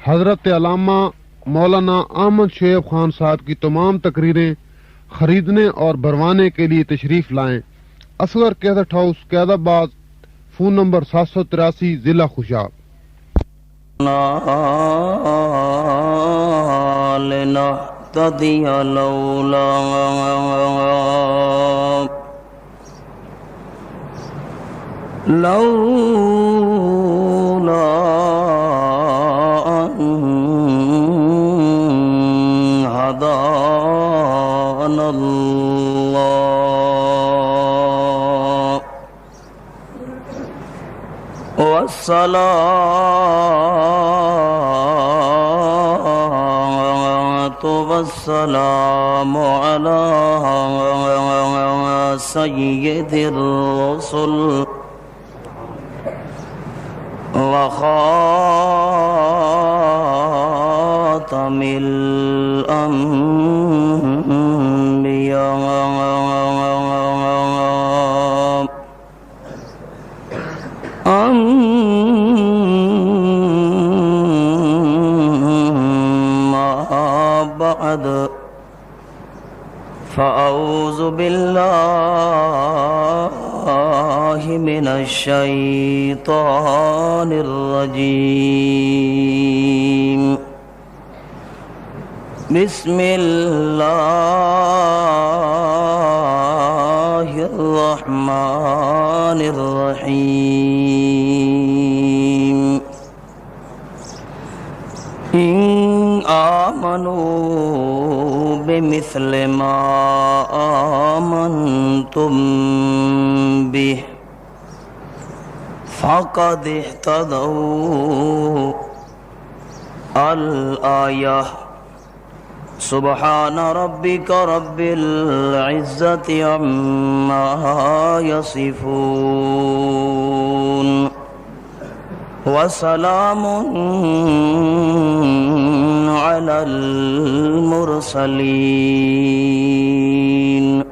حضرت علامہ مولانا احمد شعیب خان صاحب کی تمام تقریریں خریدنے اور بھروانے کے لیے تشریف لائیں۔ اصغر کیسٹ ہاؤس قید آباد، فون نمبر 783، ضلع خوشاب۔ لنهتدي لولا أن هدانا الله والسلام على سيد الرسل وخاتم الأنبياء أما بعد، فأعوذ بالله من الشيطان الرجيم. بسم الله الرحمن الرحيم. إن آمنوا بمثل ما آمنتم به فقد اهتدوا. الآية. سبحان ربك رب العزة عما يصفون وسلام على المرسلين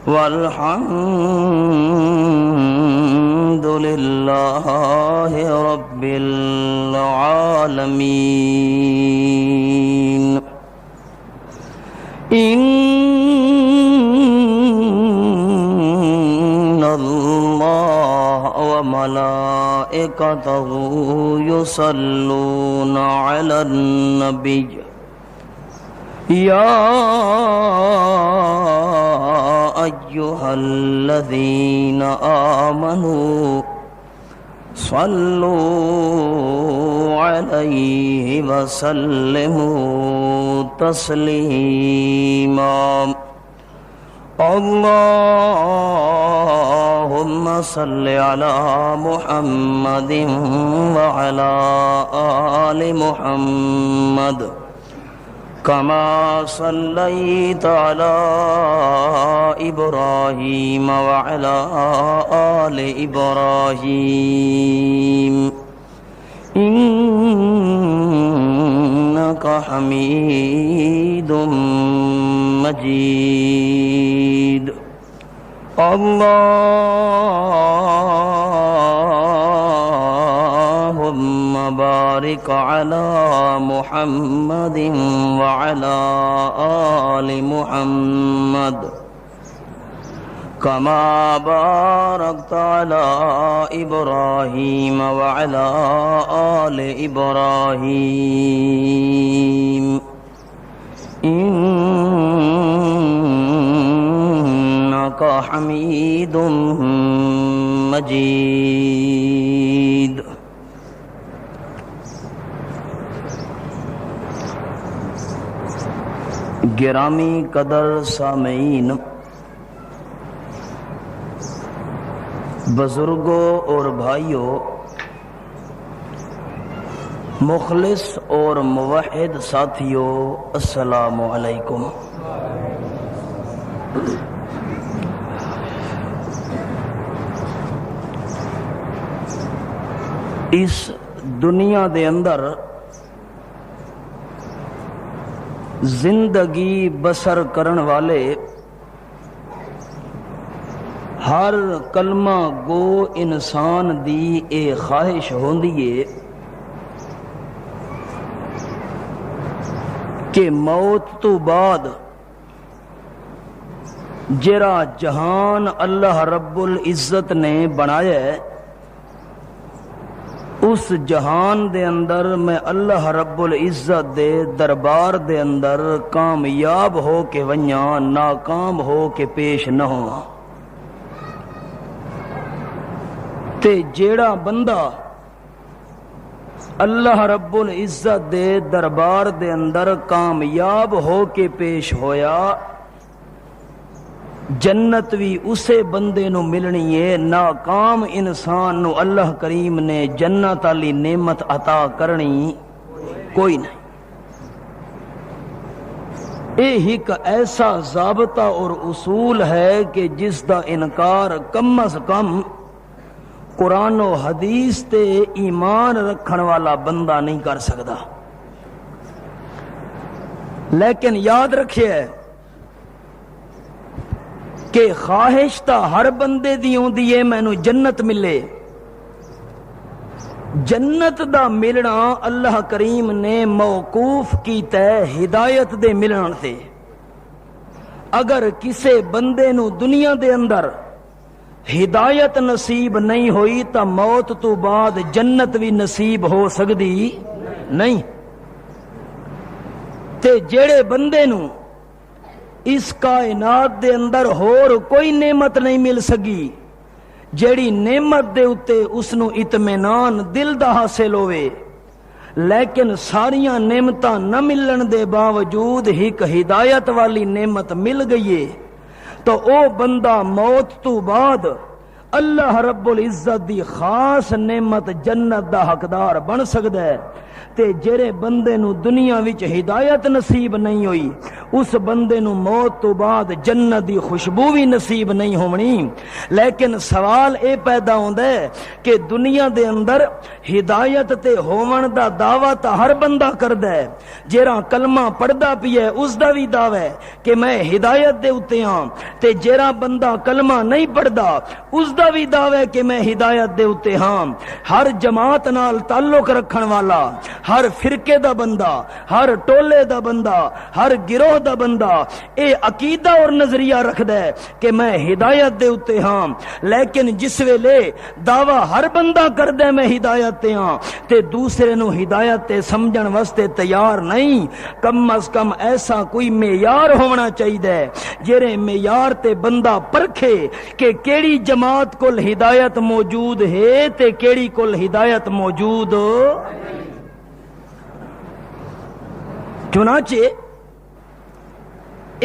والحمد لله رب العالمين. إن الله وملائكته يصلون على النبي يا أيها الذين آمنوا صلوا عليه وسلموا تسليما. اللهم صل على محمد وعلى آل محمد كما صليت على إبراهيم وعلى آل إبراهيم إنك حميد مجيد. اللهم بارك على محمد وعلى آل محمد كما باركت على إبراهيم وعلى آل إبراهيم إنك حميد مجيد. گرامی قدر سامعین، بزرگوں اور بھائیوں، مخلص اور موحد ساتھیوں، السلام علیکم۔ اس دنیا دے اندر زندگی بسر کرن والے ہر کلمہ گو انسان دی اے خواہش ہوندی ہے کہ موت تو بعد جڑا جہان اللہ رب العزت نے بنایا ہے، اس جہان دے اندر میں اللہ رب العزت دے دربار دے اندر کامیاب ہو کے ونیاں، ناکام ہو کے پیش نہ ہوا۔ تے جیڑا بندہ اللہ رب العزت دے دربار دے اندر کامیاب ہو کے پیش ہویا، جنت بھی اسے بندے نو ملنی ہے۔ ناکام انسان نو اللہ کریم نے جنت والی نعمت عطا کرنی کوئی نہیں۔ یہ ایک ایسا ضابطہ اور اصول ہے کہ جس دا انکار کم از کم قرآن و حدیث تے ایمان رکھن والا بندہ نہیں کر سکتا۔ لیکن یاد رکھیے کہ خواہش تا ہر بندے دی ہوندی ہے مینوں جنت ملے۔ جنت دا ملنا اللہ کریم نے موقوف کیتا ہے ہدایت دے ملن تے۔ اگر کسے بندے نو دنیا دے اندر ہدایت نصیب نہیں ہوئی تا موت تو بعد جنت بھی نصیب ہو سکتی نہیں۔ تے جیڑے بندے نو اس کائنات دے اندر ہور کوئی نعمت نہیں مل سکی، جیڑی نعمت دے اتے اس نو اطمینان دل دا حاصل ہوئے، لیکن ساریاں نعمتاں نہ ملن دے باوجود ایک ہدایت والی نعمت مل گئی ہے، تو او بندہ موت تو بعد اللہ رب العزت دی خاص نعمت جنت دا حقدار بن سکدا ہے۔ تے جڑے بندے نو دنیا وچ ہدایت نصیب نہیں ہوئی، اس بندے نو موت تو بعد جنت دی خوشبو بھی نصیب نہیں ہونی۔ لیکن سوال اے پیدا ہوندا ہے کہ دنیا دے اندر ہدایت تے ہون دا دعویٰ تا ہر بندہ کردا ہے، جیڑا کلمہ پڑھدا پیا ہے اس دا بھی دعویٰ ہے کہ میں ہدایت دے اتے ہاں، تے جیڑا بندہ کلمہ نہیں پڑھدا اس دا بھی دعویٰ ہے کہ میں ہدایت دے اتے ہاں۔ ہر جماعت نال تعلق رکھن والا، ہر فرقے دا بندہ، ہر ٹولے دا بندہ، ہر گروہ دا بندہ اے عقیدہ اور نظریہ رکھدا ہے کہ میں ہدایت دے اتے ہاں، لیکن جس ویلے دعویٰ ہر بندہ کردا ہے میں ہدایت تے ہاں، تے دوسرے نو ہدایت تے سمجھن واسطے تیار نہیں۔ کم از کم ایسا کوئی معیار ہونا چاہیے جڑے معیار تے بندہ پرکھے کہ کیڑی جماعت کول ہدایت موجود ہے تے کیڑی کول ہدایت موجود۔ چنانچہ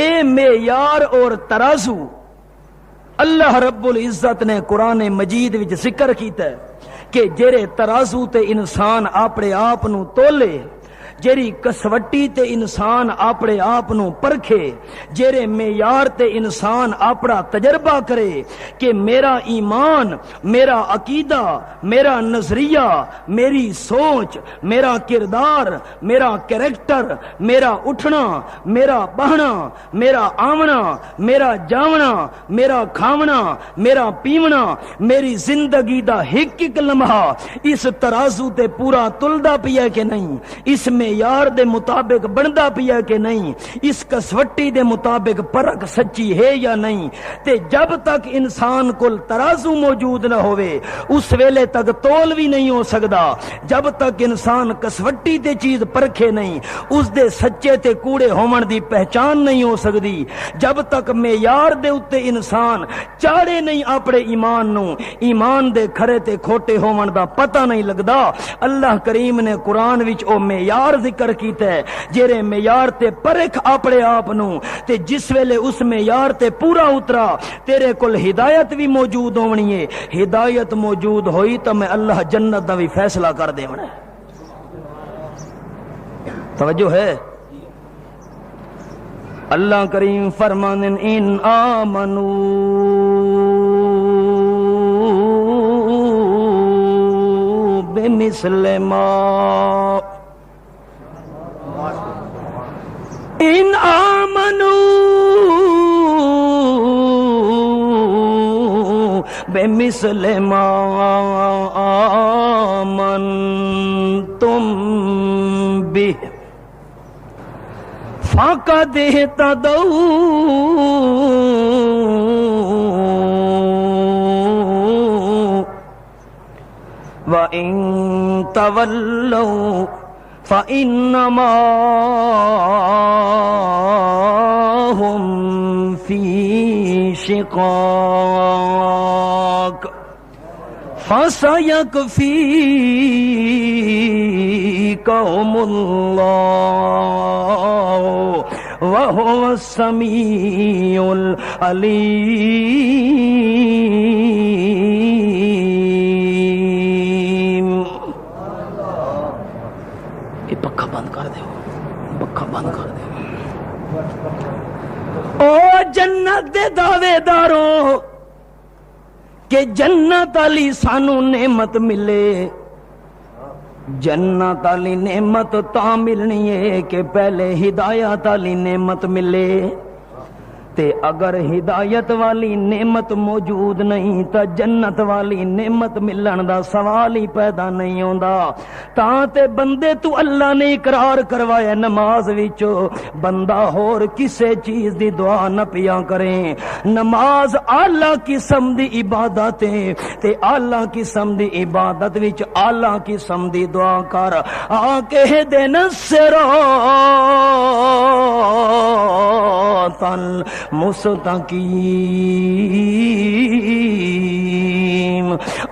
اے معیار اور ترازو اللہ رب العزت نے قرآن مجید وچ ذکر کیتا ہے کہ جڑے ترازو تے انسان اپنے آپ نو تولے، جیری کسوٹی تے انسان اپنے آپ نو پرکھے، جیرے معیار تے انسان اپنا تجربہ کرے کہ میرا ایمان، میرا عقیدہ، میرا نظریہ، میری سوچ، میرا کردار، میرا کریکٹر، میرا اٹھنا، میرا بہنا، میرا آونا، میرا جاونا، میرا کھاونا، میرا پیونا، میری زندگی دا ایک ایک لمحہ اس ترازو تے پورا تلدا پیا کہ نہیں، اس معیار دے مطابق بندا پیا کہ نہیں، اس کسوٹی دے مطابق پرکھ سچی ہے یا نہیں۔ تے جب تک انسان کول ترازو موجود نہ ہوئے اس ویلے تک تول بھی نہیں ہو سکدا۔ جب تک انسان کسوٹی تے چیز پرکھے نہیں اس دے سچے تے کوڑے ہون دی پہچان نہیں ہو سکدی۔ جب تک معیار دے اتے انسان چاڑے نہیں اپنے ایمان نو، ایمان دے کھرے تے کھوٹے ہون دا پتہ نہیں لگدا۔ اللہ کریم نے قرآن وچ او معیار ذکر کیتا ہے جیرے معیار تے پرکھ اپنے آپ نو، تے جس ویلے اس معیار تے پورا اترا تیرے کول ہدایت بھی موجود ہونی ہے۔ ہدایت موجود ہوئی تو میں اللہ جنت دا بھی فیصلہ کر دیونا ہے۔ توجہ ہے؟ اللہ کریم فرمانن ان آمنو بمثل ما ان آمنوا بمثل ما آمنتم به فقد اهتدوا وإن تولوا فإنما هم في شقاق فسيكفيكهم الله وهو السميع العليم. یہ پکا بند کر دے، پکا بند کر دے. او جنت دے دعوے داروں کہ جنت علی سانو نعمت ملے. جنت علی نعمت تا ملنی ہے کہ پہلے ہدایت علی نعمت ملے. تے اگر ہدایت والی نعمت موجود نہیں تا جنت والی نعمت ملن دا سوال ہی پیدا نہیں ہوندا. تاں تے بندے تو اللہ نے اقرار کروایا نماز وچ بندہ ہور کسے چیز دی دعا نہ پیا کرے. نماز اعلی قسم دی عبادت ہے تے اعلی قسم دی عبادت وچ اعلی قسم دی دعا کر. آ کہہ دے نصراطن مستقیم.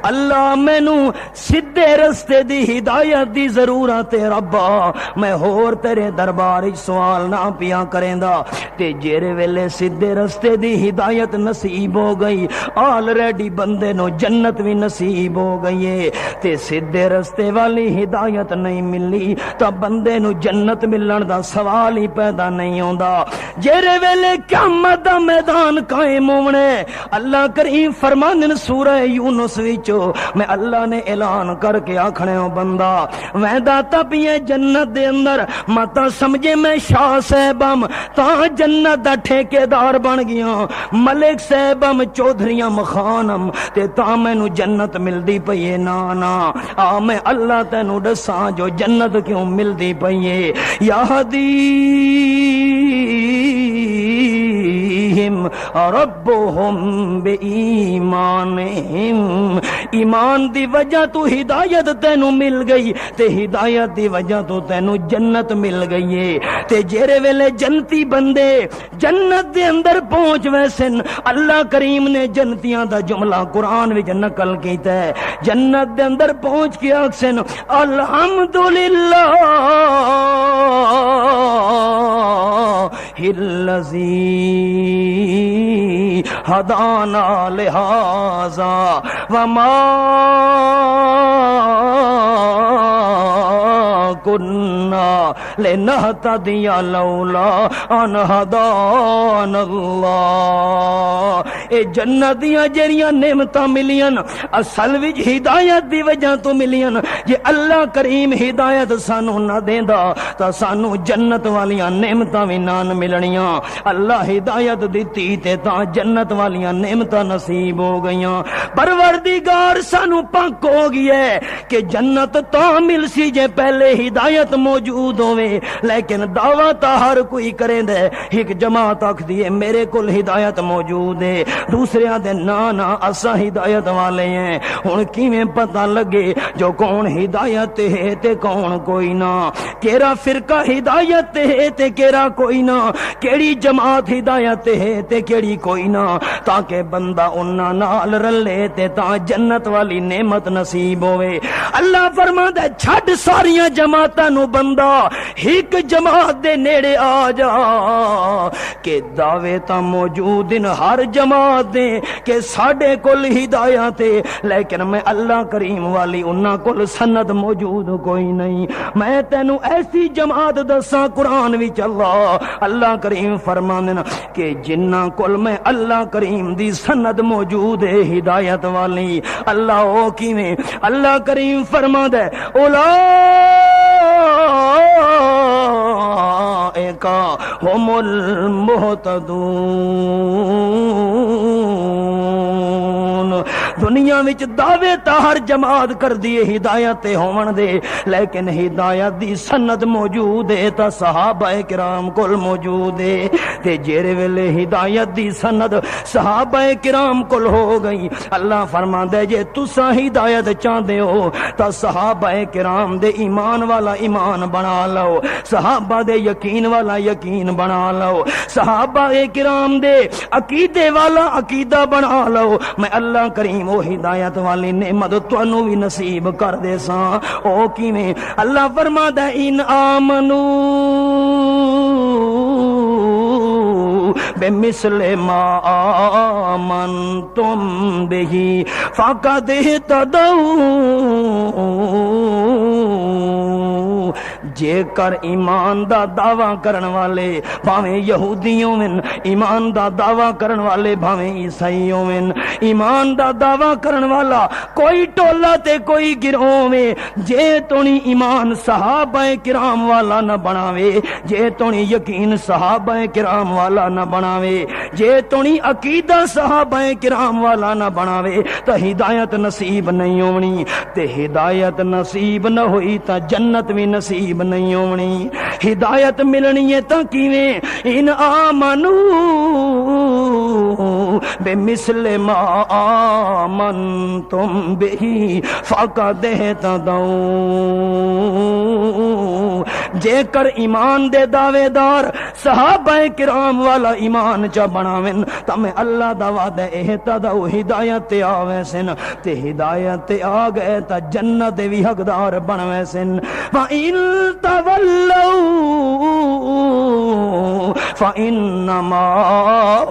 اللہ مینو سیدھے رستے دی ہدایت دی ضرورت ہے ربا. میں ہور تیرے دربار وچ سوال نہ پیا کریندا تے جیرے ویلے سیدھے رستے دی ہدایت نصیب ہو گئی آلریڈی بندے نو جنت بھی نصیب ہو گئی ہے. تے سیدھے رستے والی ہدایت نہیں ملی تا بندے نو جنت ملن دا سوال ہی پیدا نہیں ہوندا. جیرے ویلے قیامت دا میدان قائم ہونے اللہ کریم فرماندن سورہ یونس وچ میں اللہ نے اعلان کر کے آکھنے ہو بندہ ویندا تپیے جنت دے اندر متا سمجھے میں شاہ صاحبم تا جنت دا ٹھیکیدار بن گیا ملک صاحبم چودھریاں مخانم تے تا مینوں جنت ملدی پئی ہے. نا نا آ میں اللہ تینوں دساں جو جنت کیوں ملدی پئی ہے. یہدی ربهم بإیمانہم. ایمان دی وجہ تو ہدایت تینوں مل گئی تے ہدایت دی وجہ تو تینوں جنت مل گئی ہے. تے جیرے ویلے جنتی بندے جنت دے اندر پہنچ ویسن اللہ کریم نے جنتیاں دا جملہ قرآن وچ نقل کیتا ہے. جنت دے اندر پہنچ کے آکھسن الحمدللہ الذی ہدانا لہذا وما کننا لنہتدی لولا ان ہدانا اللہ. اے جنت دیاں جڑیاں نعمتاں ملیاں اصل وچ ہدایت دی وجہ تو ملیاں. جے اللہ کریم ہدایت سانو نہ دیندا تا سانو جنت والیاں نعمتاں وی نہ ملنیاں. اللہ ہدایت دتی تے تا جنت والیاں نعمتاں نصیب ہو گئیاں. پروردگار سانو پاک ہو گیا ہے کہ جنت تا مل سی جے پہلے ہدایت موجود ہوئے. لیکن دعویٰ تا ہر کوئی کریں دے. ایک جماعت آکھ دیئے میرے کل ہدایت موجود ہے دوسرے آدھے نا اسا ہدایت والے ہیں. ہن کیویں پتہ لگے جو کون ہدایت ہے تے کون کوئی نہ. کیڑا فرقہ ہدایت ہے تے کیڑا کوئی نہ. کیڑی جماعت ہدایت ہے تے کیڑی کوئی نہ. تاکہ بندہ انہاں نال رلے تے تا جنت والی نعمت نصیب ہوئے. اللہ فرماندا چھڈ ساریاں جماعتاں نو بندہ ایک جماعت دے نیڑے آ جا کہ دعوے تاں موجود ان ہر جماعت دے کہ ساڈے کول ہدایت ہے لیکن میں اللہ کریم والی انہاں کول سند موجود کوئی نہیں. میں تینوں ایسی جماعت دساں قرآن وچ اللہ کریم فرماندے کہ جنہاں کول میں اللہ کریم دی سند موجود ہے ہدایت والی. اللہ او کیویں اللہ کریم فرماندا اولئک هم المهتدون. دنیا وچ دعوے تا ہر جماعت کر دیے ہدایت ہون دے، لیکن ہدایت دی سند موجود ہے تا صحابہ کرام کول موجود ہے، تے جیرے ویلے ہدایت دی سند صحابہ کرام کول ہو گئی، اللہ فرماندا ہے جے تساں ہدایت چاہندے ہو تا صحابہ کرام دے ایمان والا ایمان بنا لو، صحابہ دے یقین والا یقین بنا لو، صحابہ کرام دے عقیدے والا عقیدہ بنا لو، میں اللہ کریم وہ ہدایت والی نعمت تانوں بھی نصیب کر دے ساں۔ او کیویں؟ اللہ فرماتا ہے ان آمنو بمثل ما آمنتم به فقد اهتدوا، جے کر ایمان دا دعویٰ کرن والے بھاویں یہودیوں میں، ایمان دا دعویٰ کرن والے بھاویں عیسائیوں میں، ایمان دا دعویٰ کرن والا کوئی ٹولا تے کوئی گروہ میں، جے تونی ایمان صحابہ کرام والا نہ بناوے، جے تونی یقین صحابہ کرام والا نہ بناوے، جے تونی عقیدہ صحابہ کرام والا نہ بناوے تو ہدایت نصیب نہیں ہونی، تے ہدایت نصیب نہ ہوئی تا جنت بھی نصیب نہیں ہونی۔ ہدایت ملنی ہے تا کیویں؟ ان آمنو بمثل ما آمنتم به فقد اهتدوا، جے کر ایمان دے دعوے دار صحابہ کرام والا ایمان چا بناویں تا میں اللہ دا وعدہ اہتدوا ہدایت تے آوے سن، تے ہدایت تے آ گئے تا جنت دے بھی حقدار بنوے سن۔ وَإِن تَوَلَّوْا فَإِنَّمَا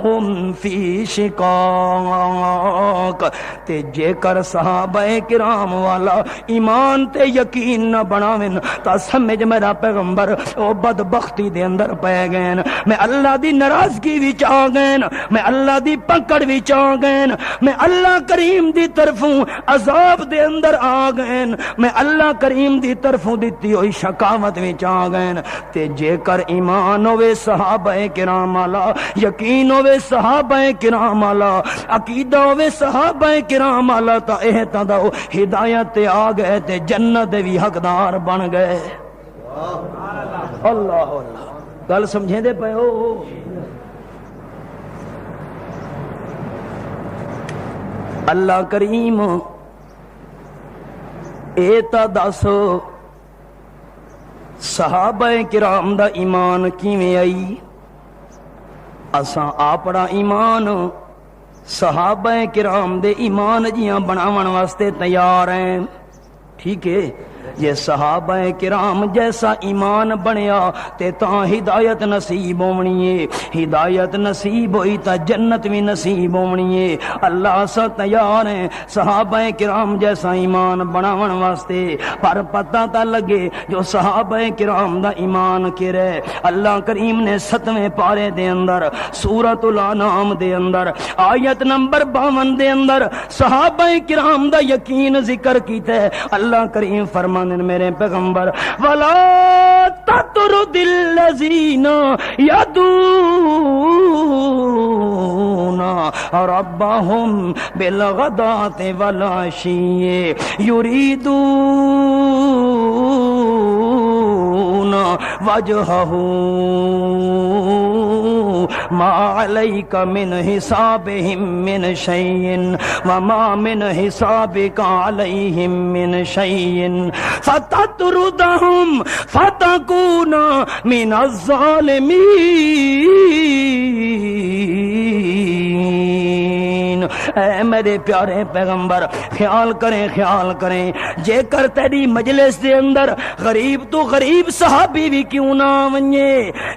هُمْ فِي شِقَاقٍ، تے جے کر صحابہ کرام والا ایمان تے یقین نہ بناویں تا سمجھ میرا پیغمبر او بدبختی دے اندر پے گئے، میں اللہ دی ناراضگی وچ آ گئے، میں اللہ دی پکڑ وچ آ گئے، میں اللہ کریم دی طرفوں عذاب دے اندر آ گئے، میں اللہ کریم دی طرفوں دتی ہوئی شقاوت وچ آ گئے، تے جے کر ایمان ہوے صحابہ کرام والا، یقین ہوے صحابہ کرام والا، عقیدہ ہوے صحابہ کرام والا، تا اہتداؤ ہدایت تے آ گئے تے جنت دے بھی حقدار بن گئے۔ اللہ اللہ گل سمجھیں دے پے ہو؟ اللہ کریم اے تا دس صحابہ کرام دا ایمان کیویں آئی؟ اساں اپنا ایمان صحابہ کرام دے ایمان جیاں بناون واسطے تیار ہیں، ٹھیک ہے؟ یہ صحابہ کرام جیسا ایمان بنیا تے تاں ہدایت نصیب ہونی ہے، ہدایت نصیب ہوئی تا جنت بھی نصیب ہونی ہے۔ اللہ سا تیار ہیں صحابہ کرام جیسا ایمان بناون واسطے، پر پتہ تا لگے جو صحابہ کرام دا ایمان کرے۔ اللہ کریم نے 7ویں پارے دے اندر سورۃ الانعام دے اندر آیت نمبر 52 دے اندر صحابہ کرام دا یقین ذکر کیتا ہے۔ اللہ کریم فرمانے میرے پیغمبر وَلَا تَطْرُدِ الَّذِينَ يَدْعُونَ رَبَّهُمْ بِالْغَدَاةِ وَالْعَشِيِّ يُرِيدُونَ وَجْهَهُ مَا عَلَيْكَ مِنْ حِسَابِهِمْ مِنْ شَيْءٍ وَمَا مِنْ حِسَابِكَ عَلَيْهِمْ مِنْ شَيْءٍ فَتَطْرُدَهُمْ فَتَكُونَ مِنَ الظَّالِمِينَ۔ اے میرے پیارے پیغمبر خیال کریں جے کر تیری مجلس دے اندر غریب تو غریب صحابی بھی کیوں نہ ونجے،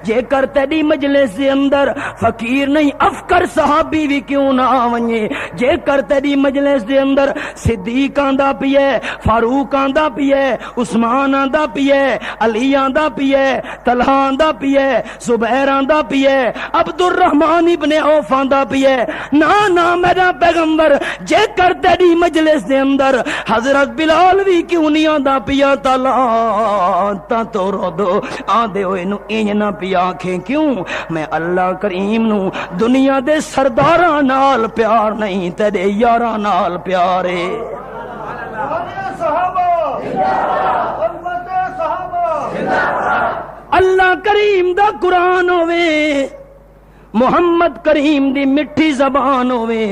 جے کر تیری مجلس دے اندر فقیر نہیں افقر صحابی بھی کیوں نہ ونجے، جے کر تیری مجلس دے اندر صدیق آندا پیے، فاروق آندا پیے، عثمان آندا پیے، علی آندا پیے، طلحہ آندا پیے، زبیر آندا پیے، عبد الرحمن ابن عوف آندا پیے، نہ میرا پیغمبر جے کر تیری مجلس دے اندر حضرت بلال بھی کیوں نہیں آندا پیا تالا تا تو رو دو آندے ہوئے نو اینج نہ پیا کھیں کیوں میں اللہ کریم نو دنیا دے سرداراں نال پیار نہیں تیرے یاراں نال پیارے اللہ کریم دا قرآن ہوئے محمد کریم دی مٹھی زبان ہوئے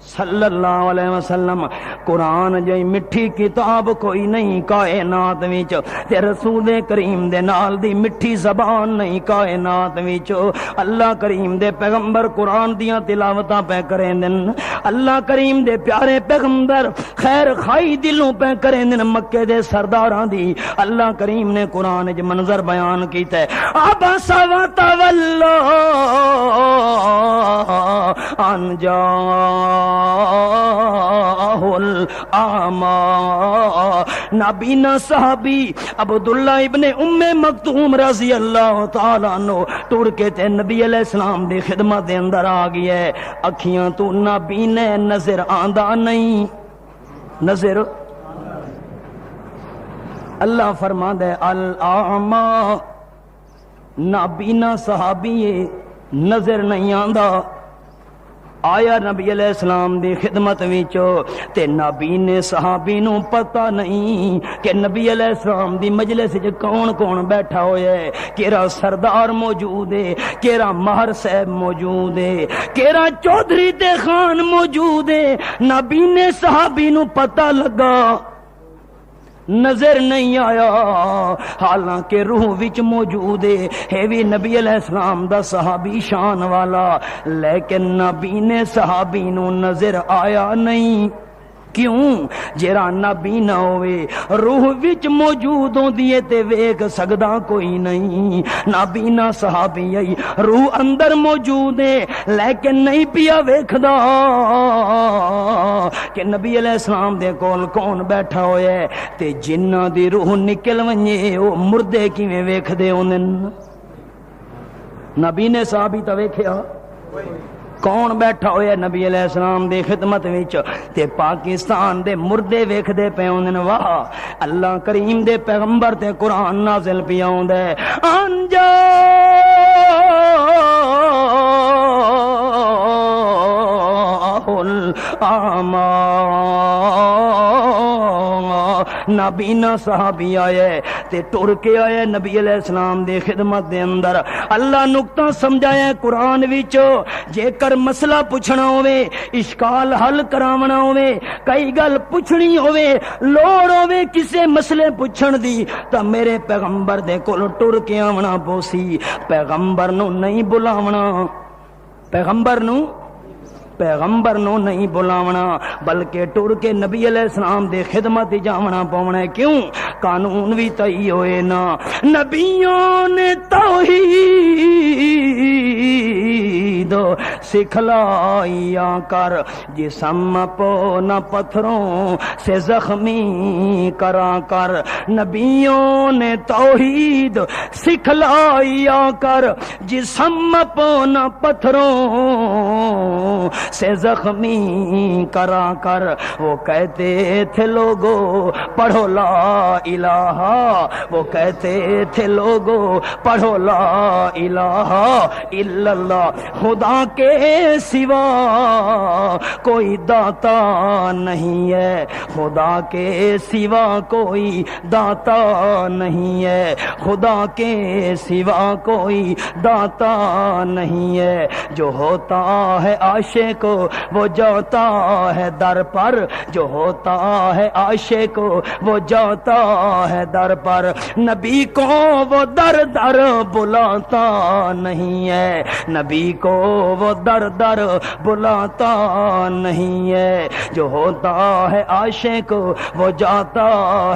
صلی اللہ علیہ وسلم قرآن جئی مٹھی کتاب کوئی نہیں کائنات وچ تے رسول کریم دے نال دی مٹھی زبان نہیں کائنات وچ اللہ کریم دے پیغمبر قرآن دیاں تلاوتاں پہ کریں دن اللہ کریم دے پیارے پیغمبر خیر خائی دلوں پہ کریں دن مکے دے سرداراں دی اللہ کریم نے قرآن وچ منظر بیان کیتا ہے عبس وتولى ان العاما نابینا صحابی عبداللہ ابن ام مکتوم رضی اللہ تعالیٰ عنہ ٹور کے تے نبی علیہ السلام دی خدمت دے اندر آ گئی ہے اکھیاں تو نابینے نظر آندہ نہیں نظر اللہ فرما دے العاما نابینا صحابی نظر نہیں آندہ آیا نبی علیہ السلام دی خدمت وچو تے نبی نے صحابی نو پتہ نہیں کہ نبی علیہ السلام دی مجلس وچ کون کون بیٹھا ہویا ہے کیڑا سردار موجود ہے کیڑا ماہر صاحب موجود ہے کیڑا چودھری تے خان موجود ہے نبی نے صحابی نو پتہ لگا نظر نہیں آیا حالانکہ روح وچ موجود ہے بھی نبی علیہ السلام دا صحابی شان والا لیکن نبی نے صحابی نو نظر آیا نہیں کیوں جیرا نبی نہ ہوئے روح وچ موجود ہوندی ہے تے ویکھ سکدا کوئی نہیں نبی نہ صحابی ہے روح اندر موجود ہے لیکن نہیں پیا ویکھدا کہ نبی علیہ السلام دے کول کون بیٹھا ہویا ہے تے جنہاں دی روح نکل ونجے او مردے کیویں ویکھدے ہوندن نبی نے صحابی تا ویکھیا کون بیٹھا ہویا نبی علیہ السلام دی خدمت وچ تے پاکستان دے مردے ویکھدے پے ہوندن واہ اللہ کریم دے پیغمبر تے قرآن نازل پیا ہوندا ہے انجا العاما نابینا صحابی آئے تے ٹر کے آئے نبی علیہ السلام دے خدمت دے اندر اللہ نقطہ سمجھایا قرآن وچو جے کر مسئلہ پوچھنا ہوئے اشکال حل کراونا ہوئے کئی گل پوچھنی ہوئے لوڑ ہوئے کسے مسئلے پوچھن دی تا میرے پیغمبر دے کول ٹر کے آونا پوسی پیغمبر نو نہیں بلاونا پیغمبر نو نہیں بلاونا بلکہ ٹر کے نبی علیہ السلام دے خدمت جاونا پونا ہے کیوں قانون بھی تئی ہوئے نا نبیوں نے توحید سکھلایا کر جسم پو نہ پتھروں سے زخمی کرا کر نبیوں نے توحید سکھلایا کر جسم پو نہ پتھروں سے زخمی کرا کر وہ کہتے تھے لوگو پڑھو لا الہ وہ کہتے تھے لوگو پڑھو لا الہ الا اللہ خدا کے سوا کوئی داتا نہیں ہے خدا کے سوا کوئی داتا نہیں ہے خدا کے سوا کوئی داتا نہیں ہے جو ہوتا ہے عاشق وہ جاتا ہے در پر جو ہوتا ہے عاشق وہ جاتا ہے در پر نبی کو وہ در در بلاتا نہیں ہے نبی کو وہ در در بلاتا نہیں ہے جو ہوتا ہے عاشق وہ جاتا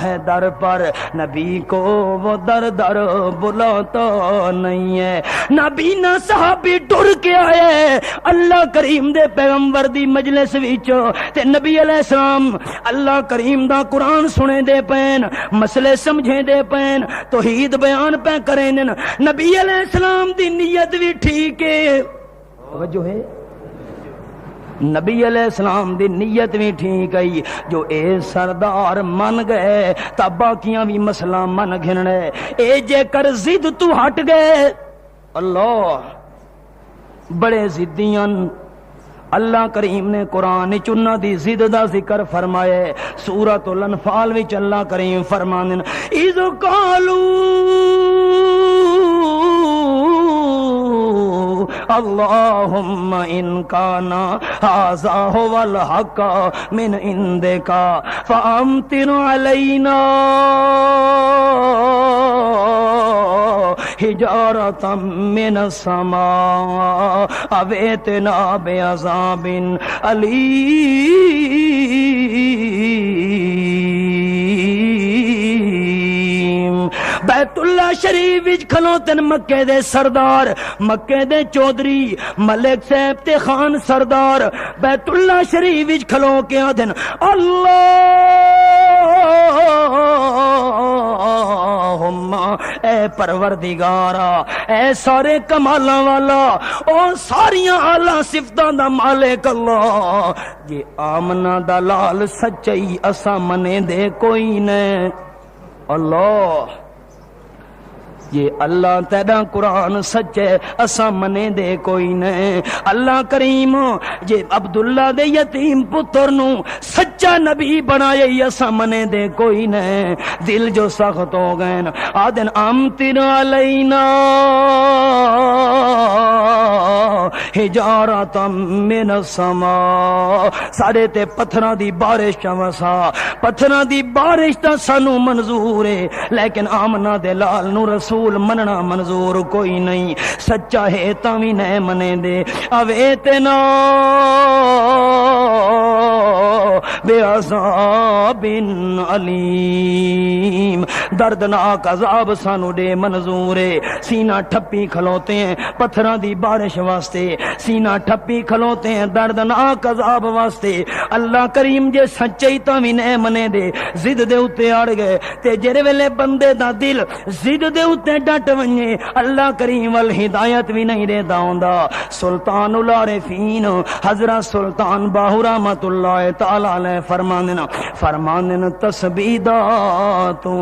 ہے در پر نبی کو وہ در در بلاتا نہیں ہے نبی نہ صحابی ٹر کے آئے اللہ کریم دے پیغمبر دی مجلس وچ تے نبی علیہ السلام اللہ کریم دا قرآن سنے دے پین مسئلے سمجھے دے پین توحید بیان پہ کریں نبی علیہ السلام دی نیت بھی ٹھیک ہے توجہ ہے نبی علیہ السلام دی نیت بھی ٹھیک ہے، جو اے سردار من گئے تا باقیاں بھی مسئلہ من گھننے، اے جے کر ضد تو ہٹ گئے، اللہ بڑے ضدیاں، اللہ کریم نے قرآن چنہ دی ضد دا ذکر فرمائے، سورۃ الانفال وچ اللہ کریم فرماندے اذ قالوا اللہم ان کانا ھذا ھو الحق من عندک فامطر علینا حجارة من السماء او ائتنا بعذاب علیم۔ بیت اللہ شریف وچ کھلوتن مکے دے سردار، مکے دے چودھری ملک صاحب تے خان سردار بیت اللہ شریف وچ کھلو کے آدن اللہم اے پروردگارا، اے سارے کمالاں والا، او ساریاں اعلیٰ صفتاں دا مالک اللہ، یہ آمنہ دا لال سچائی اسا منے دے کوئی نے، اللہ یہ اللہ تیرا قرآن سچے اسا منے دے کوئی نہیں۔ اللہ کریم یہ عبداللہ دے یتیم پتر نو سچا نبی بنایا اسا منے دے کوئی نہیں۔ دل جو سخت ہو گئے آدن امطر علینا حجارۃ من السماء، سارے تے پتھراں دی بارش وسا، پتھراں دی بارش تا سانو منظور ہے، لیکن آمنہ دے لال نو رسول مننا منظور کوئی نہیں، سچا ہے تاوی نہیں منے دے، اب اتنا بعذاب علیم، دردناک عذاب سانو دے منظور ہے۔ سینہ ٹھپی کھلوتے ہیں پتھراں دی بارش واسطے، سینہ ٹھپی کھلوتے ہیں دردناک عذاب واسطے۔ اللہ کریم جے سچائی تاوی نہیں منے دے، ضد دے اتے اڑ گئے تے جڑے ویلے بندے دا دل ضد دے اتے ڈٹ ونجے اللہ کریم وال ہدایت بھی نہیں دے داؤندا۔ سلطان العارفین حضرت سلطان باہو رحمت اللہ تعالی علیہ فرماندن تسبیح دا تو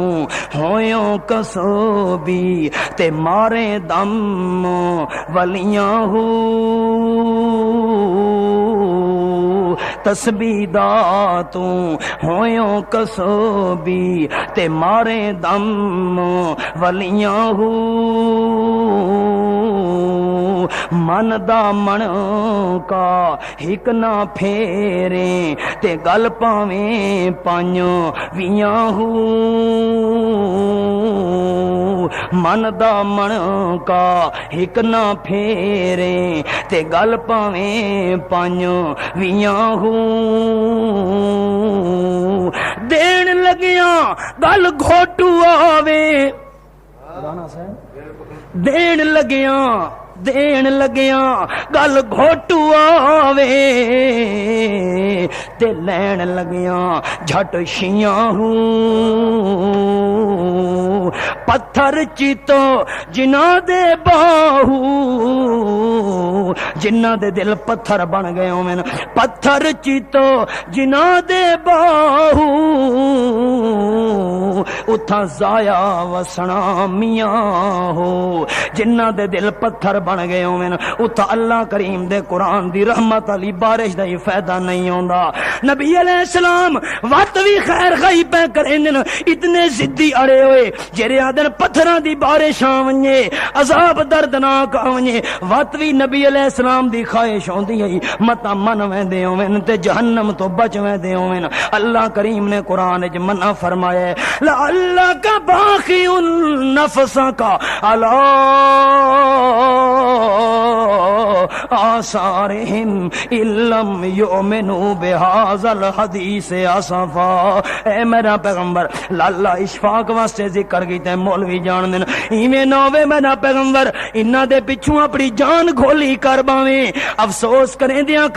ہویوں کسبی تے مارے دم ولیاں ہو، تسبیح دا تو ہویوں کسبی تے مارے دم ولیاں ہو، من دا من کا ہک نہ پھیرے تے گل پاویں پانیوں ویاں ہو، من دا من کا ہک نہ پھیرے تے گل پاویں پانیوں ویاں ہو، دین لگیاں گل گھوٹو آوے، دین لگیاں گل گھوٹو آوے تے لین لگیاں جھٹ شیاں ہوں، پتھر چیتو جنہ دے باہو، جنہ دے دل پتھر بن گئے ہوں میں، پتھر چیتو جنہ دے باہو، اتھا زایا وسنا میاں ہو، جنہ دے دل پتھر بن گئے ہوں میں، اتھا اللہ کریم دے قرآن دی رحمت علی بارش دا ہی فائدہ نہیں ہوندا۔ نبی علیہ السلام وقت بھی خیر خائی پہ کریں دن، اتنے ضدی اڑے ہوئے جرے آدن پتھراں دی بارش آونجے، عذاب دردناک آونجے، وقت بھی نبی علیہ السلام دی خواہش ہوندی ہے متا من ویندے ہوئے تے جہنم تو بچ ویندے ہوئے۔ اللہ کریم نے قرآن وچ منع فرمایا لعلک باخع نفسک علی آثارہم ان لم یؤمنوا بہذا الحدیث اسفا۔ اے میرا پیغمبر لالا اشفاق واسطے ذکر کیتے مولوی جان دین ایویں نہ ہوے میرا پیغمبر انہاں دے پچھوں اپنی جان گھولی کر باویں، افسوس کریں دیاں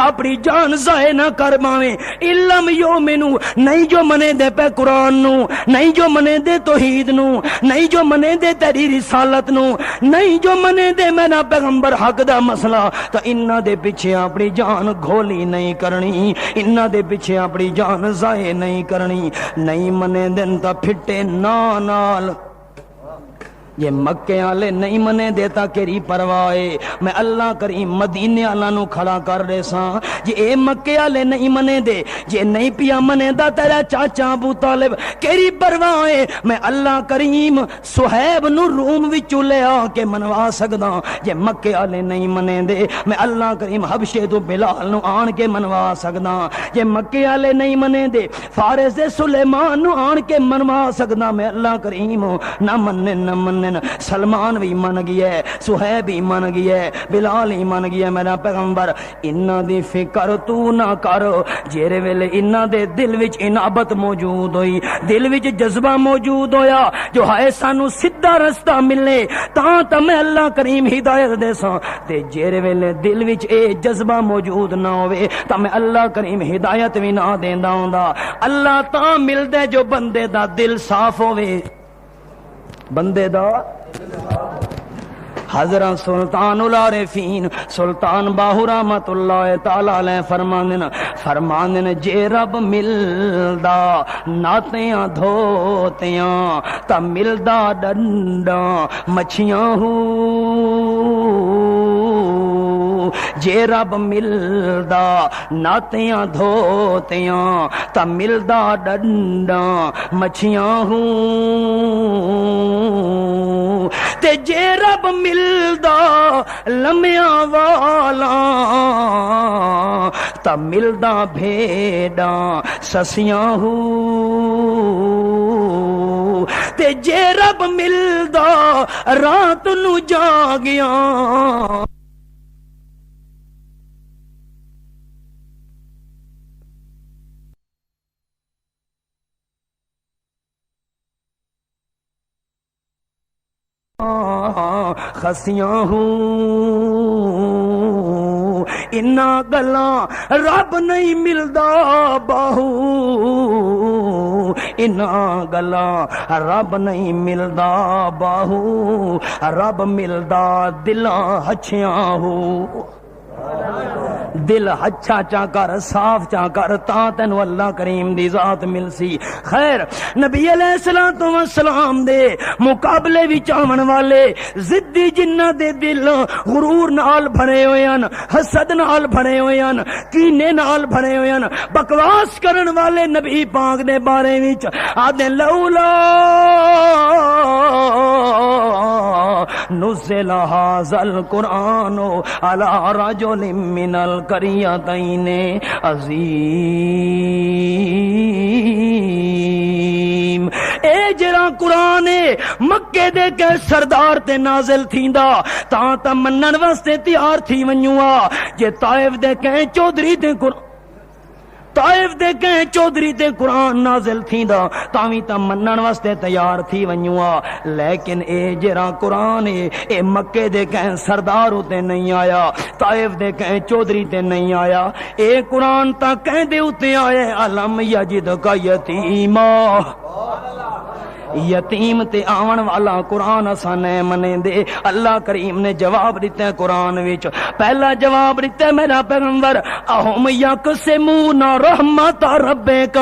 اپنی جان ضائع نہ کر باویں۔ علم یؤمنو نہیں جو منے دے پہ قرآن نو، نہیں جو منے دے توحید نو، نہیں جو منے دے تیری رسالت نو، نہیں جو منے دے میرا پیغمبر حق حق دا مسئلہ تا انہاں دے پیچھے اپنی جان گھولی نہیں کرنی، انہاں دے پیچھے اپنی جان ضائع نہیں کرنی، نہیں منے دن تا پھٹے نال یہ مکے والے نہیں منے دیتا کیری پرواہ ہے، میں اللہ کریم مدینے والوں نو کھڑا کر رہے ساں، جے اے مکے والے نہیں منے دے، جے نہیں پیا منے دا تیرا چاچا ابو طالب کیری پرواہ ہے، میں اللہ کریم صہیب نو روم وچوں لے آ کے منوا سکدا، جے مکے والے نہیں منے دے میں اللہ کریم حبشے تو بلال نو آن کے منوا سکدا، جے مکے والے نہیں منے دے فارس دے سلیمان نو آن کے منوا سکدا، میں اللہ کریم نہ منن سلمان بھی من گیا ہے، صہیب بھی من گیا ہے، بلال ہی من گیا ہے، میرا پیغمبر انہاں دی فکر تو نہ کر، جیرے ویلے انہاں دے دل وچ انابت موجود ہوئی، دل وچ جذبہ موجود ہویا جو ہے سانو سیدھا رستہ ملے تا میں اللہ کریم ہدایت دے ساں، تے جیرے ویلے دل وچ اے جذبہ موجود نہ ہوئے تا میں اللہ کریم ہدایت بھی نہ دیندا ہوندا، اللہ تا ملدا جو بندے دا دل صاف ہوئے، بندے دا حضرت سلطان العارفین سلطان باہو رحمت اللہ تعالی علیہ فرماندن جے رب ملدا ناتیاں دھوتیاں تا ملدا ڈنڈاں مچھیاں ہو، جے رب ملدا ناتیاں دھوتیاں تا ملدا ڈنڈاں مچھیاں ہوں، تے جے رب ملدا لمیاں والا تا ملدا بھیڑاں سسیاں ہوں، تے جے رب ملدا رات نو جاگیاں خسیاں ہوں، انہاں گلاں رب نہیں ملدا باہو، انہاں گلاں رب نہیں ملدا باہو، رب ملدا دلاں ہچھیاں ہو، دل اچھا چا کر صاف چا کر تا تینو اللہ کریم دی ذات مل سی۔ خیر نبی علیہ الصلوۃ والسلام دے مقابلے وچ آون والے ضدی جنہ دے دل غرور نال بھرے ہوئے ہن، حسد نال بھرے ہوئے ہن، کینے نال بھرے ہوئے ہن، بکواس کرن والے نبی پاک دے بارے وچ آدھے لولا نزل ھذا القرآن علی رجل من القریتین عظیم، اے جڑا قرآن مکے دے کے سردار تے نازل تھیندا تا منن واسطے تیار تھی ونجوا، جے طائف دے کہ چودھری تے طائف دے کہیں چودھری تے قرآن نازل تھیندا تاویں تا منن واسطے تیار تھی ونجوا، لیکن اے جڑا قرآن اے مکے دے کہیں سردار تے نہیں آیا، طائف دے کہیں چودھری تے نہیں آیا، اے قرآن تا کہیں دے اتے آئے علم یجد کا یتیما، یتیم تے آون والا قرآن اساں نے منے دے۔ اللہ کریم نے جواب دیتا ہے قرآن وچ، پہلا جواب دیتا ہے میرا پیغمبر اہم یقسمون رحمت ربک،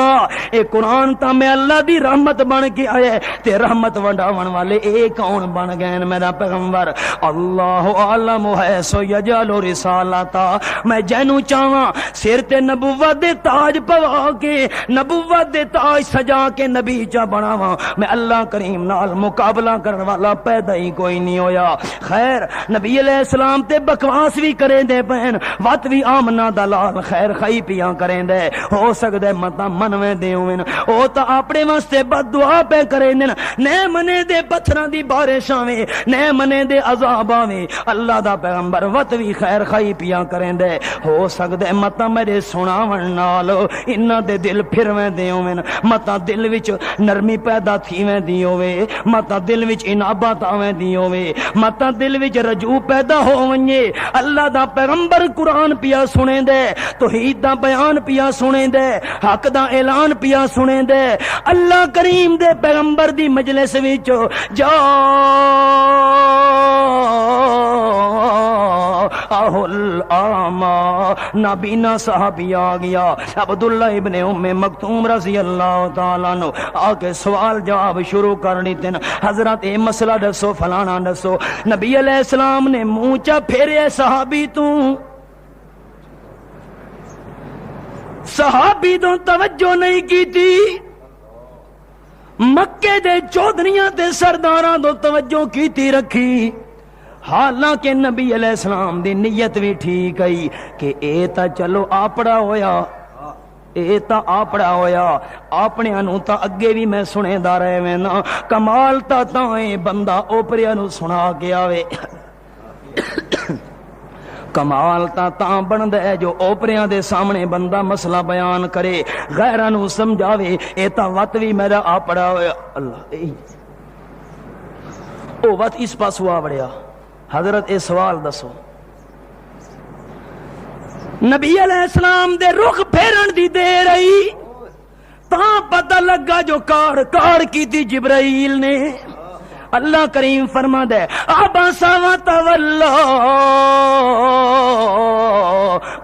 اے قرآن تا میں اللہ دی رحمت بن کے آئے تے رحمت ونڈاون والے اے کون بن گئے میرا پیغمبر؟ اللہ عالم ہے سو یجعل رسالتا، میں جنوں چاہواں سر تے نبوت دے تاج پوا کے نبوت دے تاج سجا کے نبی چا بناواں، میں اللہ کریم نال مقابلہ کرنے والا پیدا ہی کوئی نہیں ہویا۔ خیر نبی علیہ السلام تے بکواس بھی کریں دے پہن، وات بھی آمنا دلال خیر خائی پیاں کریں دے، ہو سکدے متا منویں دے ہوئن، او تا اپنے واسطے بد دعا پہ کریں دے، نئے منے دے پتھراں دی بارش آویں، نئے منے دے عذاب آویں، اللہ دا پیغمبر وات بھی خیر خائی پیاں کریں دے، ہو سکدے متا میرے سناون نال انہاں دے دل پھرویں دے ہوئن، متا دل وچ نرمی پیدا تھی دی ہوئے، متا دل وچ انابت آویں دی ہوئے، متا دل وچ رجوع پیدا ہو ونجے، اللہ دا پیغمبر قرآن پیا سنے دے، توحید دا بیان پیا سنے دے، حق دا اعلان پیا سنے دے، اللہ کریم دے پیغمبر دی مجلس وچ جا جاءہل اعمیٰ، نابینا صحابی آ گیا عبداللہ ابن ام مکتوم رضی اللہ تعالیٰ عنہ آ کے سوال جواب شروع کر دیتے ہیں، حضرت اے مسئلہ دسو فلانا دسو۔ نبی علیہ السلام نے منہ چا پھیرے صحابی تو صحابی تو توجہ نہیں کی تھی، مکے دے چودھریاں تے سرداراں تو توجہ کیتی رکھی، حالانکہ نبی علیہ السلام دی نیت بھی ٹھیک ہے کہ اے تا چلو آپڑا ہویا، اے تا آپڑا ہویا، اپنے انو تا اگے بھی میں سنے دا رہے میں نا، کمال تا تائیں بندہ اوپریا نو سنا کے آوے، کمال تا بندا ہے جو اوپریاں دے سامنے بندہ مسئلہ بیان کرے، غیراں نو سمجھاوے، اے تا وقت بھی میرا آپڑا ہویا۔ اللہ او وقت اس پاس ہوا بڑیا، حضرت اے سوال دسو، نبی علیہ السلام دے رخ پھیرن دی دیر آئی تاں پتہ لگا جو کار کی تھی جبرائیل نے۔ اللہ کریم فرما دے عبس وتولی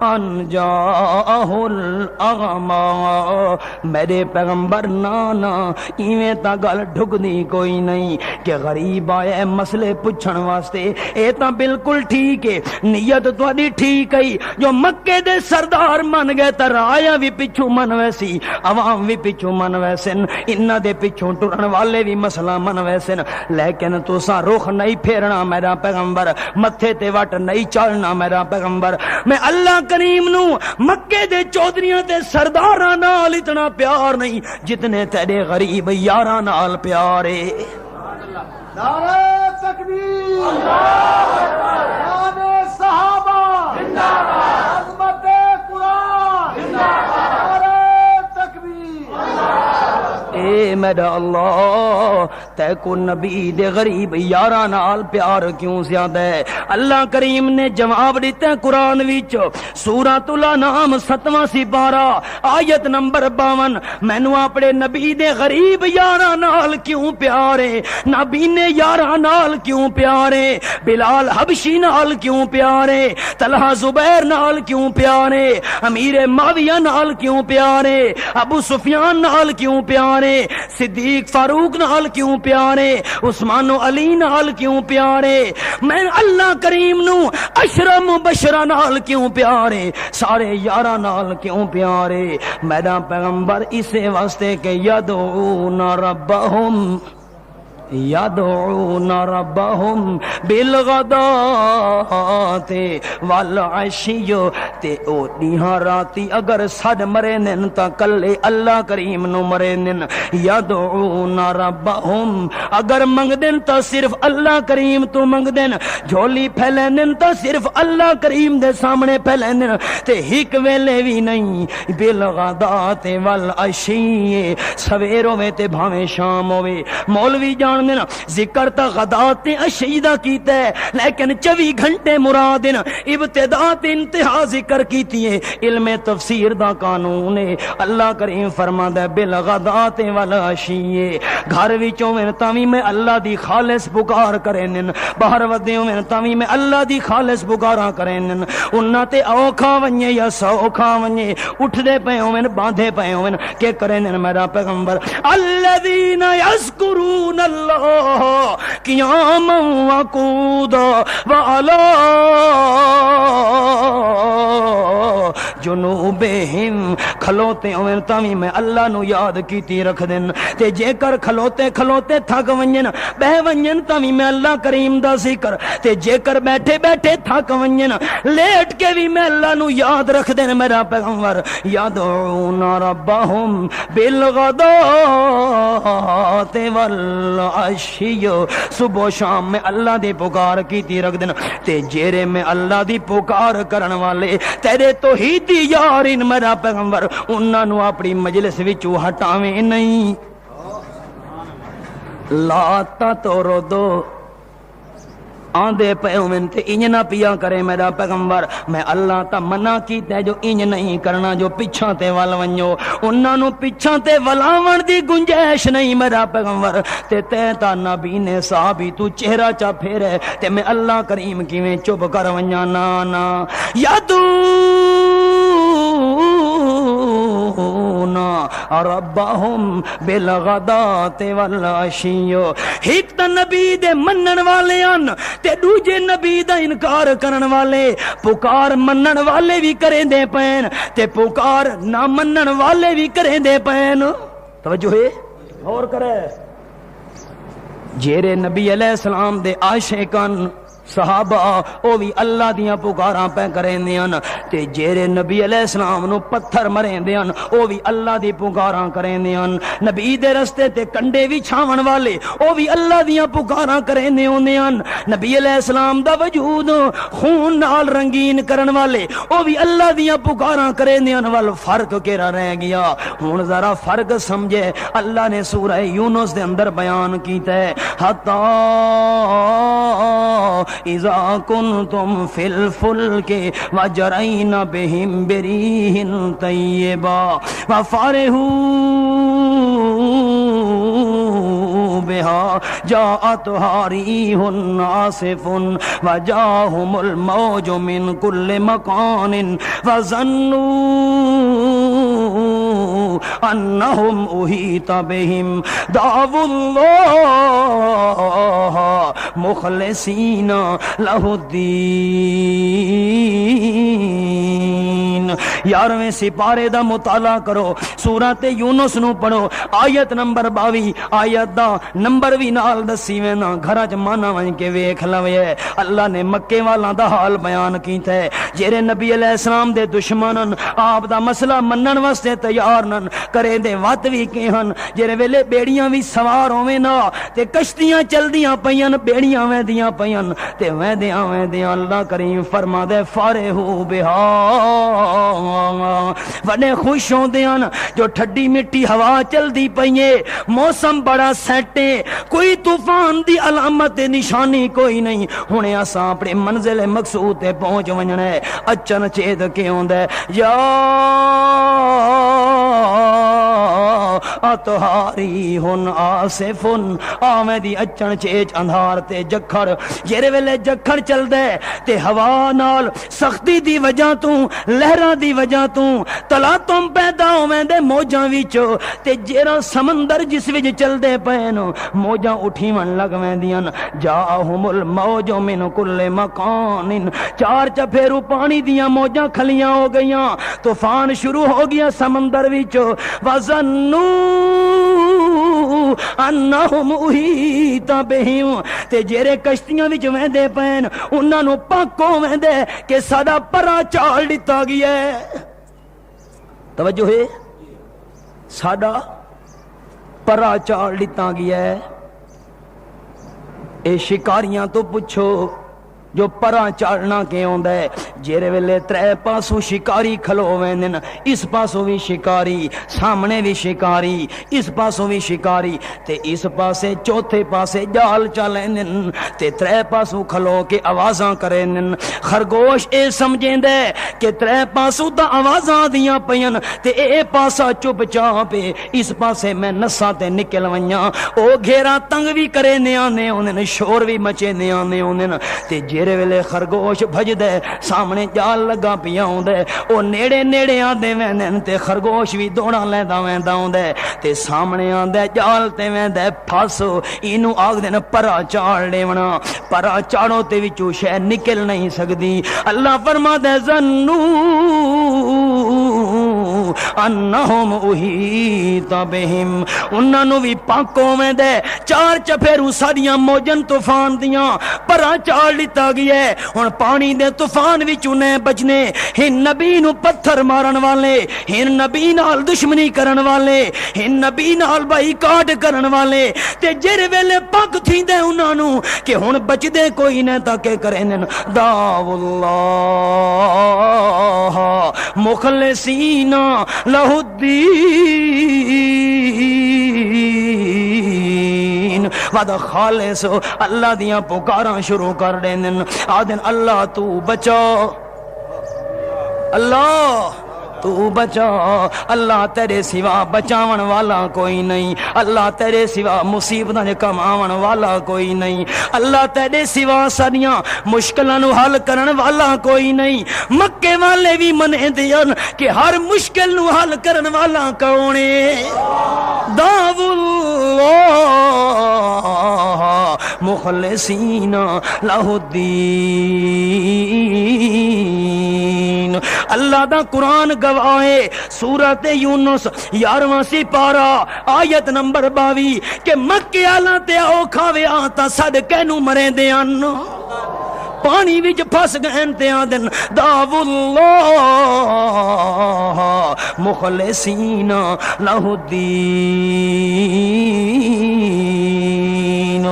ان جاءہ الاعمیٰ، میرے پیغمبر نانا ایویں تا گل ڈھکدی کوئی نہیں کہ غریب آئے مسئلے پوچھن واسطے، اے تا بالکل ٹھیک ہے، نیت تہاڈی ٹھیک ہے، جو مکے دے سردار من گئے تے رایا بھی پچھو من ویسی، عوام بھی پچھو من ویسن، انہاں دے پچھوں ٹرن والے بھی مسئلہ من ویسن، لیکن تساں رخ نہیں پھیرنا میرا پیغمبر، متھے تے وٹ نہیں چلنا میرا پیغمبر۔ میں اللہ کریم نو مکے دے چودھریاں تے سرداراں نال اتنا پیار نہیں جتنے تیرے غریب یاراں نال پیار ہے۔ نعرہ تکبیر، نعرہ صحابہ، عظمت قرآن، نعرہ تکبیر۔ اے میرا اللہ تے کو نبی دے غریب یاراں نال پیار کیوں زیادہ ہے؟ اللہ کریم نے جواب دیتا ہے قرآن وچ، سورۃ الانعام 7واں سپارہ آیت نمبر 52، مینوں اپنے نبی دے غریب یاراں نال کیوں پیار ہے، نبی نے یاراں نال کیوں پیار ہے، بلال حبشی نال کیوں پیار ہے، طلحہ زبیر نال کیوں پیار ہے، امیر معاویہ نال کیوں پیار ہے، ابو سفیان نال کیوں پیار ہے، صدیق فاروق نال کیوں پیار ہے، عثمان و علی نال کیوں پیار ہے، میں اللہ کریم نو عشرہ مبشرہ نال کیوں پیار ہے، سارے یاراں نال کیوں پیار ہے میرا پیغمبر؟ اسے واسطے کہ یدعون ربہم ربہم بالغداۃ والعشی، تے او دیہاں راتی اگر سڈ مرے نن تا کلے اللہ کریم نو مرے نن، یدعون ربہم اگر منگ دن تا صرف اللہ کریم تو منگ دن، جھولی پھیلے نن تا صرف اللہ کریم دے سامنے پھیلے نن، تے ہک ویلے بھی نہیں، بالغداۃ والعشی، سویر ہوے تے بھاویں شام ہوے۔ مولوی جان ذکر تا غدات اشیدہ کیتا ہے لیکن 24 گھنٹے مراد ابتدا تے انتہا ذکر کیتی ہے، علم تفسیر دا قانون ہے۔ اللہ کریم فرماتا ہے بالغدات والعشی، گھر وچوں میں تاویں میں اللہ دی خالص پکار کرن، باہر ودیوں میں تاویں میں اللہ دی خالص پکاراں کرن، انہاں تے اوکھا ونجے یا سوکھا ونجے، اٹھدے پے ہون باندھے پے ہون، کہ کرن میرا پیغمبر؟ الذین یذکرون اللہ قیاما وقعودا وعلی جنوبہم، کھلوتے ہوئے تاویں میں اللہ نو یاد کیتی رکھ دن، تے جے کر کھلوتے کھلوتے تھک ونجن بہ ونجن تاویں میں اللہ کریم دا ذکر، تے جے کر بیٹھے بیٹھے تھک ونجن لیٹ کے بھی میں اللہ نو یاد رکھ دن میرا پیغمبر۔ یدعون ربہم بالغداۃ والعشی، صبح و شام میں اللہ دی پکار کیتی رکھ دن، تے جیرے میں اللہ دی پکار کرن والے تیرے توحیدی یار ان میرا پیغمبر، انہاں نو اپنی مجلس وچوں ہٹاویں نہیں۔ لا تطردوا آندے پے ہومن تے انج نہ پیا کرے میرا پیغمبر میں اللہ تا منع کیتا ہے جو انج نہیں کرنا جو پیچھاں تے ول ونجو انہاں نو پیچھاں تے ولاون دی گنجائش نہیں میرا پیغمبر تے تا نبی نے صحابی تو چہرہ چا پھیرے تے میں اللہ کریم کیویں چپ کر ونجا نا یادو ربهم بالغدات والعشی ایک تا نبی دے منن والے ان تے دوجے نبی دا انکار کرن والے پکار منن والے بھی کریں دے پین تے پکار نہ منن والے بھی کریں دے پین توجہ ہے اور کرے جیرے نبی علیہ السلام دے عاشقان صحابہ او بھی اللہ دیاں پکاراں پہ کریں دیاں تے جیرے نبی علیہ السلام نو پتھر مریں دیاں او بھی اللہ دی پکاراں کریں دیاں نبی دے رستے تے کنڈے بھی چھاون والے او بھی اللہ دیاں پکاراں کریں دیاں نبی علیہ السلام دا وجود خون نال رنگین کرن والے او بھی اللہ دیاں پکاراں کریں دیاں وال فرق کیرا رہ گیا ہن ذرا فرق سمجھے اللہ نے سورہ یونس دے اندر بیان کیتا ہے حتا اذا کنتم فی الفلک وجرین بہم بریہ طیبا وفارہوا بها جاءتها ريح عاصف وجاءهم الموج من كل مكان وظنوا أنهم أحيط بهم دعوا الله مخلصين له الدين 11ویں سپارے دا مطالعہ کرو سورۃ یونس نو پڑھو آیت نمبر 22 آیت دا نمبر بھی نال دسی وینا گھراں چ مانا ون کے ویکھ لوے اللہ نے مکے والاں دا حال بیان کیتا ہے جڑے نبی علیہ السلام دے دشمنن آپ دا مسئلہ منن واسطے تیار نن کرے دے وت وی کہ ہن جڑے ویلے بیڑیاں وی سوار ہوویں نا تے کشتیاں چلدیاں پیاں بیڑیاں ویندیاں پیاں تے ویندیاں اللہ کریم فرما دے فارہو بہا بڑے خوش ہوندے ہن جو ٹھڈی مٹی ہوا چلدی پئیے موسم بڑا سیٹ ہے کوئی طوفان دی علامت نشانی کوئی نہیں ہن اساں اپنے منزل مقصود تے پہنچ ونجنا ہے اچن چیت کے ہوندا ہے یا اتہاری ہن آصفن آویں دی اچن چیچ اندھار تے جکھڑ جیرے ویلے جکھڑ چلدا ہے تے ہوا نال سختی دی وجہ تو لہراں دی وجہ تو تلاطم پیدا ہوویں دے موجاں وچ تے جیرا سمندر جس وچ چلدے پین موجاں اٹھیون لگ ویندیاں جاءہم الموج من کل مکان چار چپھیرو پانی دیاں موجاں کھلیاں ہو گئیاں طوفان شروع ہو گیا سمندر وچ وظنوا انہم احیط بہم تے جیرے کشتیاں وچ ویندے پین انہاں نو پاکو ویندے کہ ساڈا پرا چال دتا گیا ہے توجہ ہے ساڈا پرا چال دتا گیا ہے اے شکاریاں تو پوچھو جو پرا چاڑنا کے ہوندا ہے جیرے ویلے ترے پاسوں شکاری کھلو ویندن اس پاسوں بھی شکاری سامنے بھی شکاری اس پاسوں بھی شکاری تے اس پاسے چوتھے پاسے جال چلائندن تے ترے پاسوں کھلو کے آوازاں کرندن خرگوش اے سمجھیندے کہ ترے پاسوں تا آوازاں دیاں پیاں تے اے پاسا چپ چاپ اس پاسے میں نساں تے نکل ونجاں او گھیرا تنگ بھی کرے نیانے ہوندن شور بھی مچے نیانے ہوندن تے جیرے ویلے خرگوش بھج دے سامنے جال لگا پیا ہوندے او نیڑے نیڑے آندے ویندن تے خرگوش بھی دوڑا لیندا ویندا ہوندے تے سامنے آندے جال تے ویندے پھس اینو آکھدے پرا چاڑ لیونا پرا چاڑو تے وچوں شے نکل نہیں سکدی اللہ فرماندے ظنوا انہم احیط بہم انہاں نو بھی پاکو ویندے چار چپھیرو ساڈیاں موجن طوفان دیاں پرا چاڑ لتا گیا ہے ہن پانی دے طوفان وچ انہیں بچنے ہن نبی نو پتھر مارن والے ہن نبی نال دشمنی کرن والے ہن نبی نال بائی کاٹ کرن والے تے جڑے ویلے پک تھیندے انہاں نو کہ ہن بچدے کوئی نہ تاکہ کرن دعو اللہ مخلصین لہ الدین ود خالص اللہ دیاں پکاراں شروع کر دین آدن اللہ تو بچا اللہ تو بچا اللہ تیرے سوا بچاون والا کوئی نہیں اللہ تیرے سوا مصیبتاں دے کماون والا کوئی نہیں اللہ تیرے سوا ساریاں مشکلاں نو حل کرن والا کوئی نہیں مکے والے بھی منے دین کہ ہر مشکل نو حل کرن والا کون ہے دعو اللہ مخلصین لہ الدین اللہ دا قرآن گواہے سورت یونس 11واں سپارہ آیت نمبر 22 کہ مکے آلاں تے اوکھا ویا تا صدقے نو مرے دیاں پانی وچ پھس گئے تے آدن دعو اللہ مخلصین لہ الدین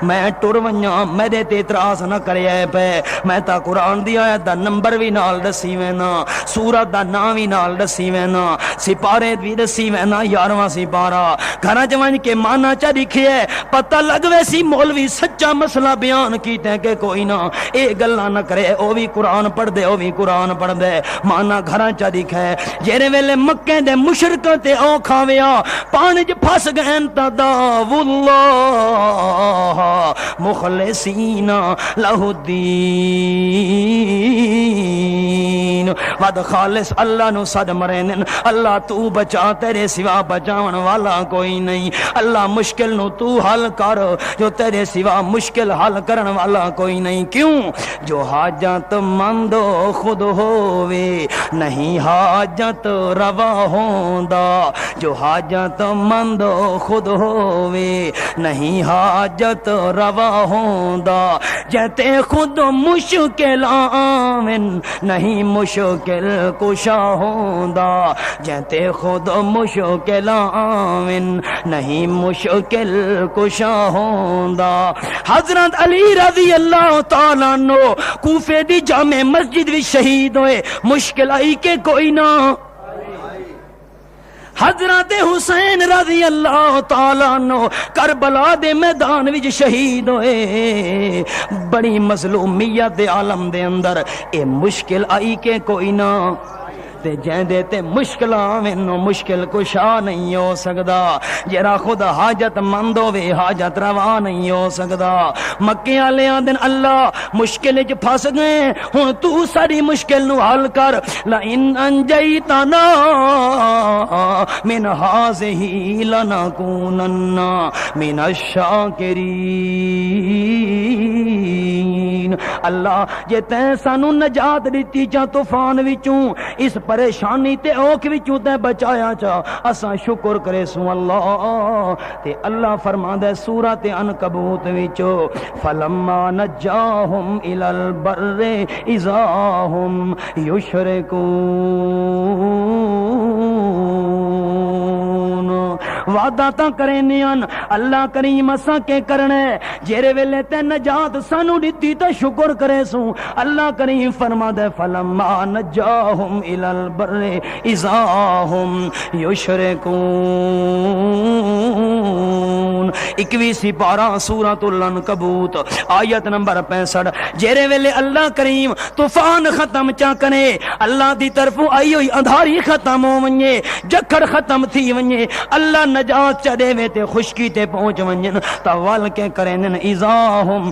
میں ٹر ونجاں میرے تے اعتراض نہ کرے پے میں تا قرآن دی آیت دا نمبر بھی نال دسی وینا سورت دا نام بھی نال دسی وینا سپارے بھی دسی وینا 11واں سپارہ گھراں چ ونج کے مانا چا لکھے پتہ لگ ویسی مولوی سچا مسئلہ بیان کیتے کہ کوئی نہ اے گلاں نہ کرے او بھی قرآن پڑھ دے او بھی قرآن پڑھ دے مانا گھراں چا لکھے جیرے ویلے مکے دے مشرکاں تے اوکھا ویا پانی چ پھس گئے تا دعو اللہ مخلصین لہ الدین ود خالص اللہ نو صد مرینن اللہ تو بچا تیرے سوا بچاون والا کوئی نہیں اللہ مشکل نو تو حل کر جو تیرے سوا مشکل حل کرن والا کوئی نہیں کیوں جو حاجت مند خود ہووے نہیں حاجت روا ہوندا جو حاجت مند خود ہووے نہیں حاجت روا ہوندا جتے خود مشکل آمن نہیں مشکل کشا ہوندا جتے خود مشکل آمن نہیں مشکل کشا ہوندا حضرت علی رضی اللہ تعالیٰ عنہ کوفے دی جامع مسجد بھی شہید ہوئے مشکل آئی کہ کوئی نہ حضرت حسین رضی اللہ تعالیٰ عنہ کربلا دے میدان وچ شہید ہوئے بڑی مظلومیت دے عالم دے اندر اے مشکل آئی کہ کوئی نہ تے جیندے تے مشکلاں وینو مشکل کشا نہیں ہو سکدا جرا خود حاجت مند ہوے حاجت روا نہیں ہو سکدا مکے والے آندن اللہ مشکل وچ پھس گئے ہن تو ساری مشکل نو حل کر لئن انجیتنا من هذه لنکونن من الشاکرین اللہ جے تیں سانو نجات دتی چا طوفان وچوں اس پریشانی تے اوکھ وچوں تے بچایا چا اساں شکر کرے سو اللہ تے اللہ فرماندا ہے سورۃ عنکبوت وچ فلما نجاہم الی البر اذا ہم یشرکون وعدہ تا کرے نیان اللہ کریم اساں کے کرنے جیرے ویلے تے نجات سانو دتی تے شکر کرے سو اللہ کریم فرمادا ہے فلما نجاہم الی البر اذا ہم یشرکون 21 سپارہ سورۃ العنکبوت آیت نمبر 65 جیرے ویلے اللہ کریم طوفان ختم چا کرے اللہ دی طرفوں آئی ہوئی اندھاری ختم ہو ونجے جکڑ ختم تھی ونجے اللہ نجات چا دے وے تے خشکی تے پہنچ ونجن توال کے کرنن اذا ہم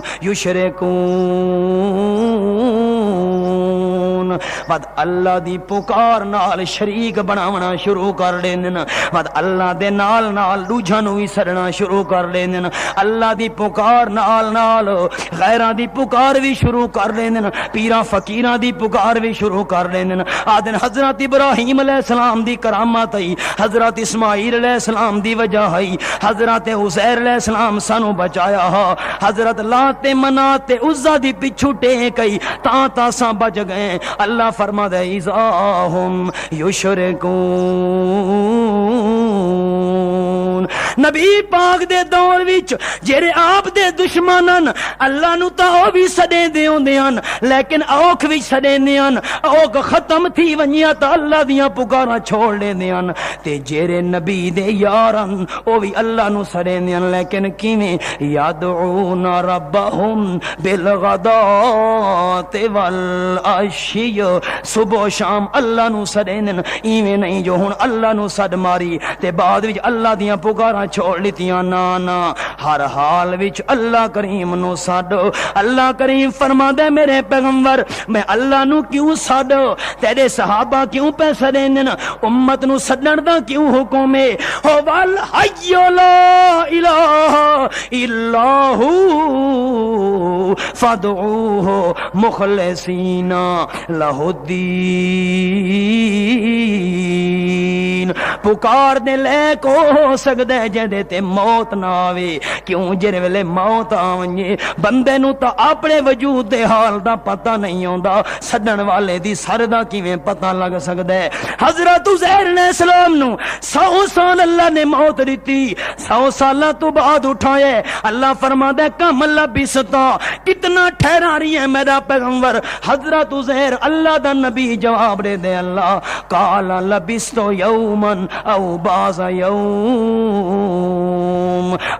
یشرکون ود اللہ دی پکار نال شریک بناونا شروع کر دین ود اللہ دے نال نال دوجھا نو وی سڑنا شروع کر دین اللہ دی پکار نال نال غیراں دی پکار بھی شروع کر دین پیراں فقیراں دی پکار بھی شروع کر دین آدن حضرت ابراہیم علیہ السلام دی کرامت ہے حضرت اسماعیل علیہ السلام دی وجہ ہے حضرت عزیر علیہ السلام سانو بچایا حضرت لات منات عزا دی پچھو ٹیک ہے تا سا بچ گئے اللہ فرماتا ہے اذا ہم یشرکون نبی پاک دے دور وچ جڑے آپ دے دشمنن اللہ نو تا او بھی سدے دے ہوندے ہن لیکن اوکھ وچ سدے نے ہن اوکھ ختم تھی ونیا تا اللہ دیاں پکاراں چھوڑ لیندے ہن تے جڑے نبی دے یارن او بھی اللہ نو سدے نے ہن لیکن کیویں یادعون ربہم بالغداۃ والعشی صبح و شام اللہ نو سدے نے ایویں نہیں جو ہن اللہ نو سد ماری تے بعد وچ اللہ دیاں پکاراں چھوڑ لیتیاں نا نا ہر حال وچ اللہ کریم نو سد اللہ کریم فرماندے میرے پیغمبر میں اللہ نو کیوں سد تیرے صحابہ کیوں پہ سدین امت نو سدن دا کیوں حکم ہے ہو والحی لا الہ الا ہو فادعوہ مخلصین لہ الدین پکار دے لے کو ہو سکتا ہے جے تے موت نہ آوے کیوں جے ویلے موت آوے بندے نو تا اپنے وجود دے حال دا پتہ نہیں ہوندا سدن والے دی سر دا کیویں پتہ لگ سکدا ہے حضرت عزیر علیہ السلام نو 100 سال اللہ نے موت دتی 100 سالاں تو بعد اٹھائے اللہ فرماتا ہے کم لبثتا کتنا ٹھہرا رہی ہے میرا پیغمبر حضرت عزیر اللہ دا نبی جواب دے اللہ قال لبثت یوما او بعض یوم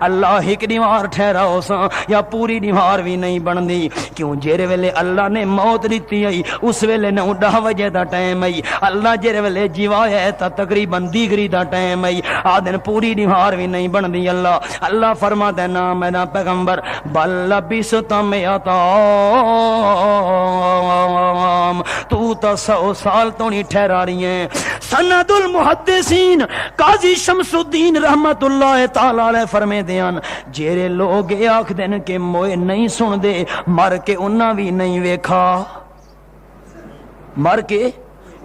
اللہ ایک دیوار ٹھہرا ہو سا یا پوری دیوار بھی نہیں بندی کیوں جیرے ویلے اللہ نے موت دیتی ہے اس ویلے 9 بجے دا ٹائم ہے اللہ جیرے ویلے جیوایا ہے تا تقریباً دیگری دا ٹائم ہے آدن پوری دیوار بھی نہیں بندی اللہ فرما دے نا میرا پیغمبر بل لبثت مئۃ عام تو تا 100 سال تو نہیں ٹھہرا رہی ہیں سند المحدثین قاضی شمس الدین رحمت اللہ تعالی علیہ فرمے دیان جیرے لوگ آکھ دین کہ موئے نہیں سن دے مر کے انہاں بھی نہیں ویکھا مر کے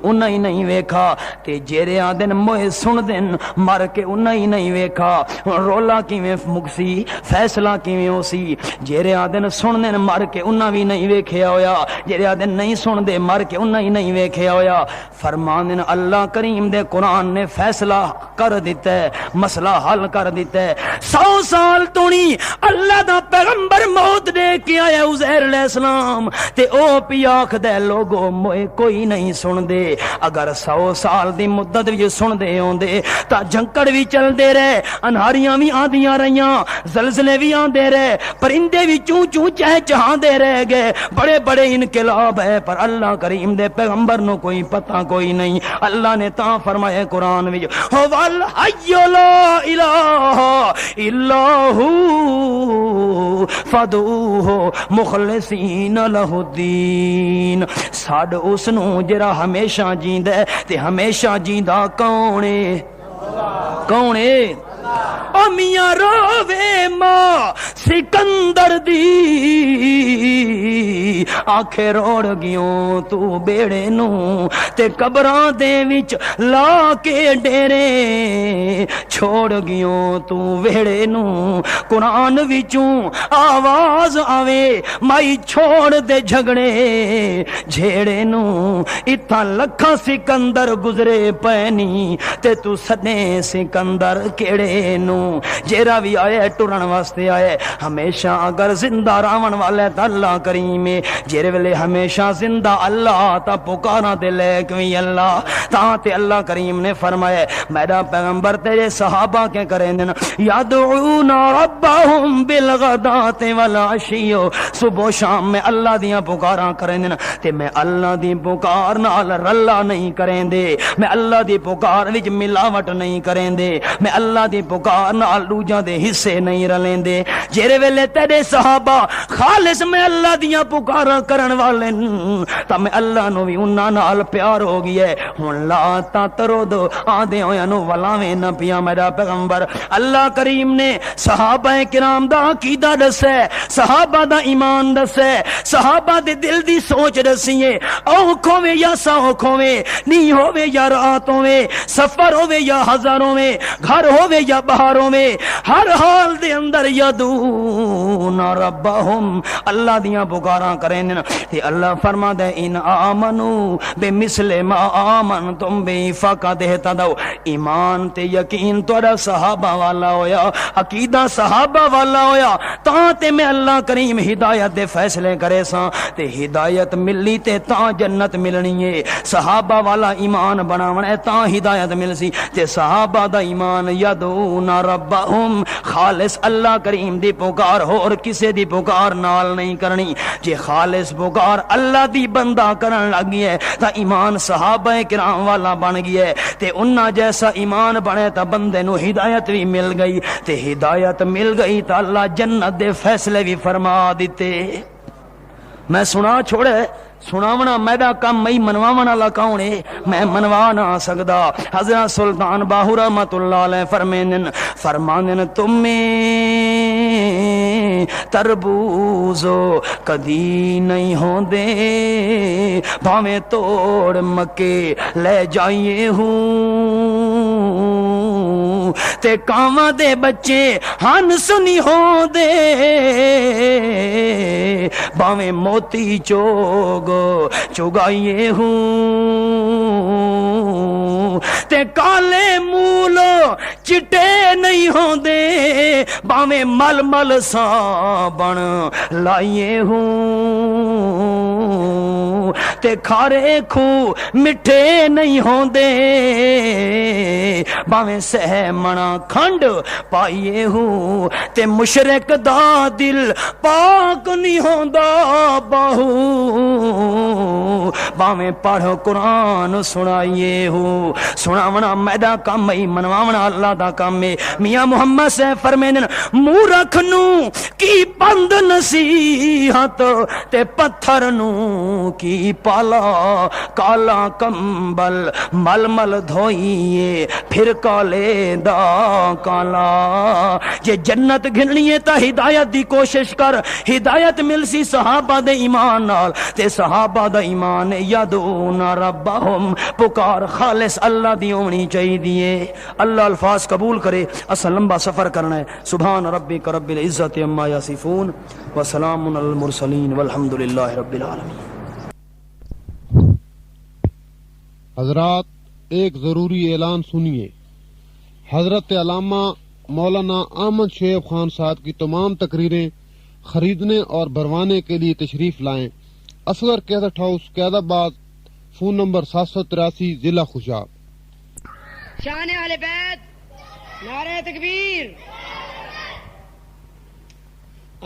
انہاں ہی نہیں ویکھا تے جیرے آدن موئے سن دن مر کے انہاں ہی نہیں ویکھا رولا کیویں مکسی فیصلہ کیویں ہو سی جیرے آدن سن دن مر کے انہاں بھی نہیں ویکھیا ہویا جیرے آدن نہیں سن دے مر کے انہاں ہی نہیں ویکھیا ہویا فرماندن اللہ کریم دے قرآن نے فیصلہ کر دیتا ہے مسئلہ حل کر دیتا ہے 100 سال تو نہیں اللہ دا پیغمبر موت دے کے آیا عزیر علیہ السلام تے او پی آکھ دے لوگو موئے کوئی نہیں سن دے اگر 100 سال دی مدت بھی سن دے ہوں دے تا جھنکڑ بھی چل دے رہے انہاریاں بھی آدیاں رہیاں زلزلے بھی آن دے رہے پرندے بھی چون چون چہ چہاں دے رہ گئے بڑے بڑے انقلاب ہے پر اللہ کریم دے پیغمبر نو کوئی پتہ کوئی نہیں اللہ نے تاں فرمائے قرآن وچ ہو والحی لا الہ الا ہو فادعوہ مخلصین لہ الدین ساڈ اس نو جڑا ہمیشہ جیندہ ہے تے ہمیشہ جیندہ کون ہے کون ہے او میاں روے ماں سکندر دی آنکھیں روڑ گیوں تو بیڑے نو تے قبراں دے وچ لا کے ڈیرے چھوڑ گیوں تو ویڑے نو قرآن وچوں آواز آوے مائی چھوڑ دے جھگڑے جھیڑے نو اتھا لکھا سکندر گزرے پینی تے تو سدے سکندر کیڑے نو جیرا بھی آئے ٹرن واسطے آئے ہمیشہ اگر زندہ راون والے تا اللہ کریم جیرے ویلے ہمیشہ زندہ اللہ تا پکارا تے لیکویں اللہ تا تے اللہ کریم نے فرمایا میرا پیغمبر تیرے صحابہ کے کریں دن یادعون ربہم بالغداۃ والعشی صبح و شام میں اللہ دیاں پکارا کریں دن تے میں اللہ دی پکار نال رلا نہیں کریں دے میں اللہ دی پکار وچ ملاوٹ نہیں کریں دے میں اللہ دی پکار نال دوجاں دے حصے نہیں رلیں دے جیرے ویلے تیرے صحابہ خالص میں اللہ دیاں پکاراں کرن والے تا میں اللہ نو بھی انہاں نال پیار ہو گیا ہے ہن لا تا ترود آندے ہویاں نو ولاویں نہ پیا میرا پیغمبر اللہ کریم نے صحابہ کرام دا عقیدہ دسے صحابہ دا ایمان دسے صحابہ دے دل دی سوچ دسی ہے اوکھوں وے یا سوکھوں وے نی ہووے یا رات ہووے سفر ہووے یا ہزاروں میں گھر ہووے یا بہاروں میں ہر حال دے اندر یدون ربہم اللہ دیاں پکاراں کریں تے اللہ فرماتا ہے ان آمنو بے مثل ما آمنتم بے فقد اہتدوا، ایمان تے یقین تہاڈا صحابہ والا ہویا، عقیدہ صحابہ والا ہویا، تاں تے میں اللہ کریم ہدایت دے فیصلے کرے ساں، تے ہدایت ملی تے تاں جنت ملنی ہے، صحابہ والا ایمان بناونا ہے تاں ہدایت مل سی، تے صحابہ دا ایمان یدعون ربہم خالص اللہ کریم دی پکار اور کسے دی پکار نال نہیں کرنی، جے خالص پکار اللہ دی بندہ کرن لگی ہے تا ایمان صحابہ کرام والا بن گیا ہے، تے انہاں جیسا ایمان بنے تا بندے نو ہدایت بھی مل گئی، تے ہدایت مل گئی تا اللہ جنت دے فیصلے بھی فرما دیتے۔ میں سنا چھوڑے سناونا میرا کم میں منواونا والا کون ہے، میں منوا نہ سکدا۔ حضرت سلطان باہو رحمت اللہ علیہ فرمانن تمہیں تربوزو کدی نہیں ہوندے بھاویں توڑ مکے لے جائیے ہوں تے کاواں دے بچے ہن سنی ہوندے باویں موتی چوگ چگائیے ہوں تے کالے مولو چٹے نہیں ہوندے باویں مل مل سابن لائیے ہوں تے کھارے کھو مٹھے نہیں ہوندے باویں سہ منا کھنڈ پائیے ہوں تے مشرک دا دل پاک نہیں ہوندا باہو باویں پڑھ قرآن سنائیے ہوں۔ سناونا میدا کام ہے، منواونا اللہ دا کام ہے۔ میاں محمد سے فرمینن منہ رکھنو کی بند نصیحت تے پتھر نو کی پالا کالا کمبل مل مل دھوئیے پھر کالے دا کالا۔ جے جنت گھننی ہے تا ہدایت دی کوشش کر، ہدایت مل سی صحابہ دے ایمان نال، تے صحابہ دا ایمان یدعون ربہم پکار خالص اللہ دی ہونی چاہیے۔ اللہ الفاظ قبول کرے، اصل لمبا سفر کرنا ہے۔ سبحان ربک رب العزت عما یصفون وسلام علی المرسلین والحمد للہ رب العالمین۔ حضرات ایک ضروری اعلان سنیے، حضرت علامہ مولانا احمد شعیب خان صاحب کی تمام تقریریں خریدنے اور بھروانے کے لیے تشریف لائیں۔ اصغر کیسٹ ہاؤس قید آباد، فون نمبر 783 ضلع خوشاب۔ شان اہل بیت، نعرہ تکبیر۔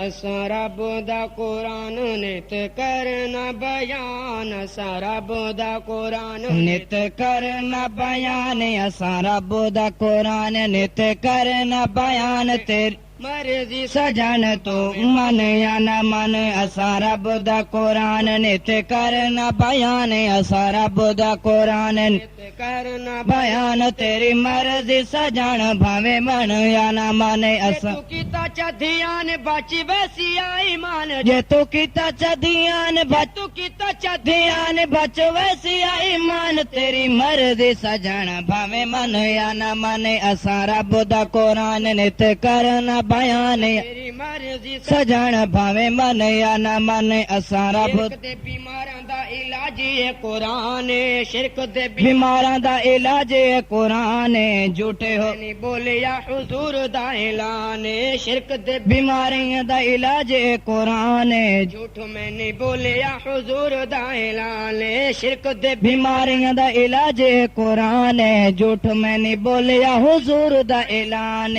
اساں رب دا قرآن نت کرنا بیان، اساں رب دا قرآن نت کرنا بیان، اساں رب دا قرآن نت کرنا بیان، تیری مرضی سجن تو من یا نہ من، اساں رب دا قرآن نت کرنا بیان، اساں رب دا قرآن نت کرنا بیان، تیری مرضی سجن بھاویں من یا نہ من، اساں کیتا چدھیان بچ ویسی ایمان، جے تو کیتا چدھیان بچ کیتا چدھیان بچ ویسی ایمان، تیری مرضی سجن بھاویں من یا نہ من، اساں رب دا قرآن نت کرنا بیان، تیری مرضی سجن بھاویں من یا نہ من، اساں رب دے بیماراں دا علاج ہے قرآن، شرک دے بیماراں دا علاج ہے قرآن، جھوٹے ہو نہیں بولیا حضور دا اعلان، شرک دے بیماریاں دا علاج ہے قرآن، جھوٹ میں نہیں بولیا حضور دا اعلان، شرک دے بیماریاں دا علاج ہے قرآن، جھوٹ میں نہیں بولیا حضور دا اعلان،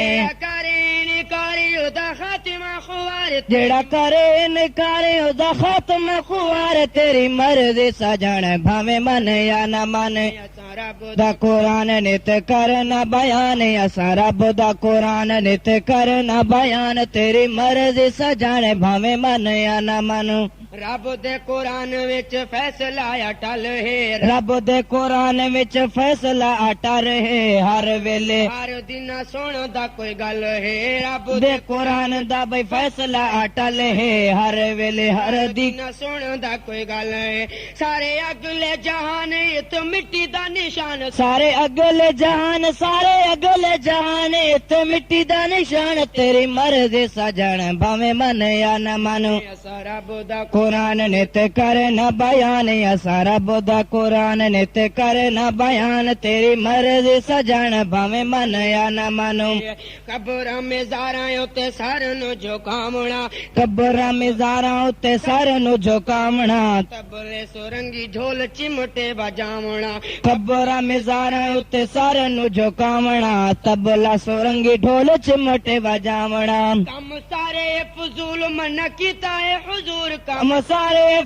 دا خاتمہ خوار جیڑا کرے انکارے دا خاتمہ خوار، تیری مرضی سجن بھاویں من یا نہ من، اساں رب دا قرآن نت کرنا بیان، اساں رب دا قرآن نت کرنا بیان، تیری مرضی سجن بھاویں من یا نہ من، رب دے قرآن وچ فیصلہ اٹل ہے، رب دے قرآن وچ فیصلہ اٹل ہے، ہر ویلے ہر دن سن دا کوئی گل ہے، رب دے قرآن دا بھئی فیصلہ اٹل ہے ہر ویلے ہر دن سن دا کوئی گل ہے سارے اگلے جہان تے مٹی دا نشان سارے اگلے جہان تے مٹی دا نشان تیری مرضی سجن بھاویں من یا نہ منو رب دا قرآن نت کرنا بیان اسا رب دا قرآن نت کرنا بیان تیری مرضی سجن بھاویں من یا نہ منو قبراں مزاراں اُتے سر نو جھکاونا قبراں مزاراں اُتے سر نو جھکاونا تبلے سرنگی ڈھول چمٹے بجاونا قبراں مزاراں اُتے سر نو جھکاونا تبلا سرنگی ڈھول چمٹے بجاونا کم سارے فضول منع کیتا ہے حضور کم سارے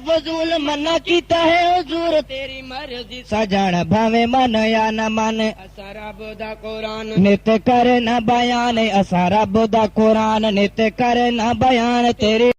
فضول منع کیتا ہے حضور تیری مرضی سجن بھاویں من یا نہ من اسا رب دا قرآن نت کرنا بیان اسا رب دا قرآن نت کرنا بیان تیری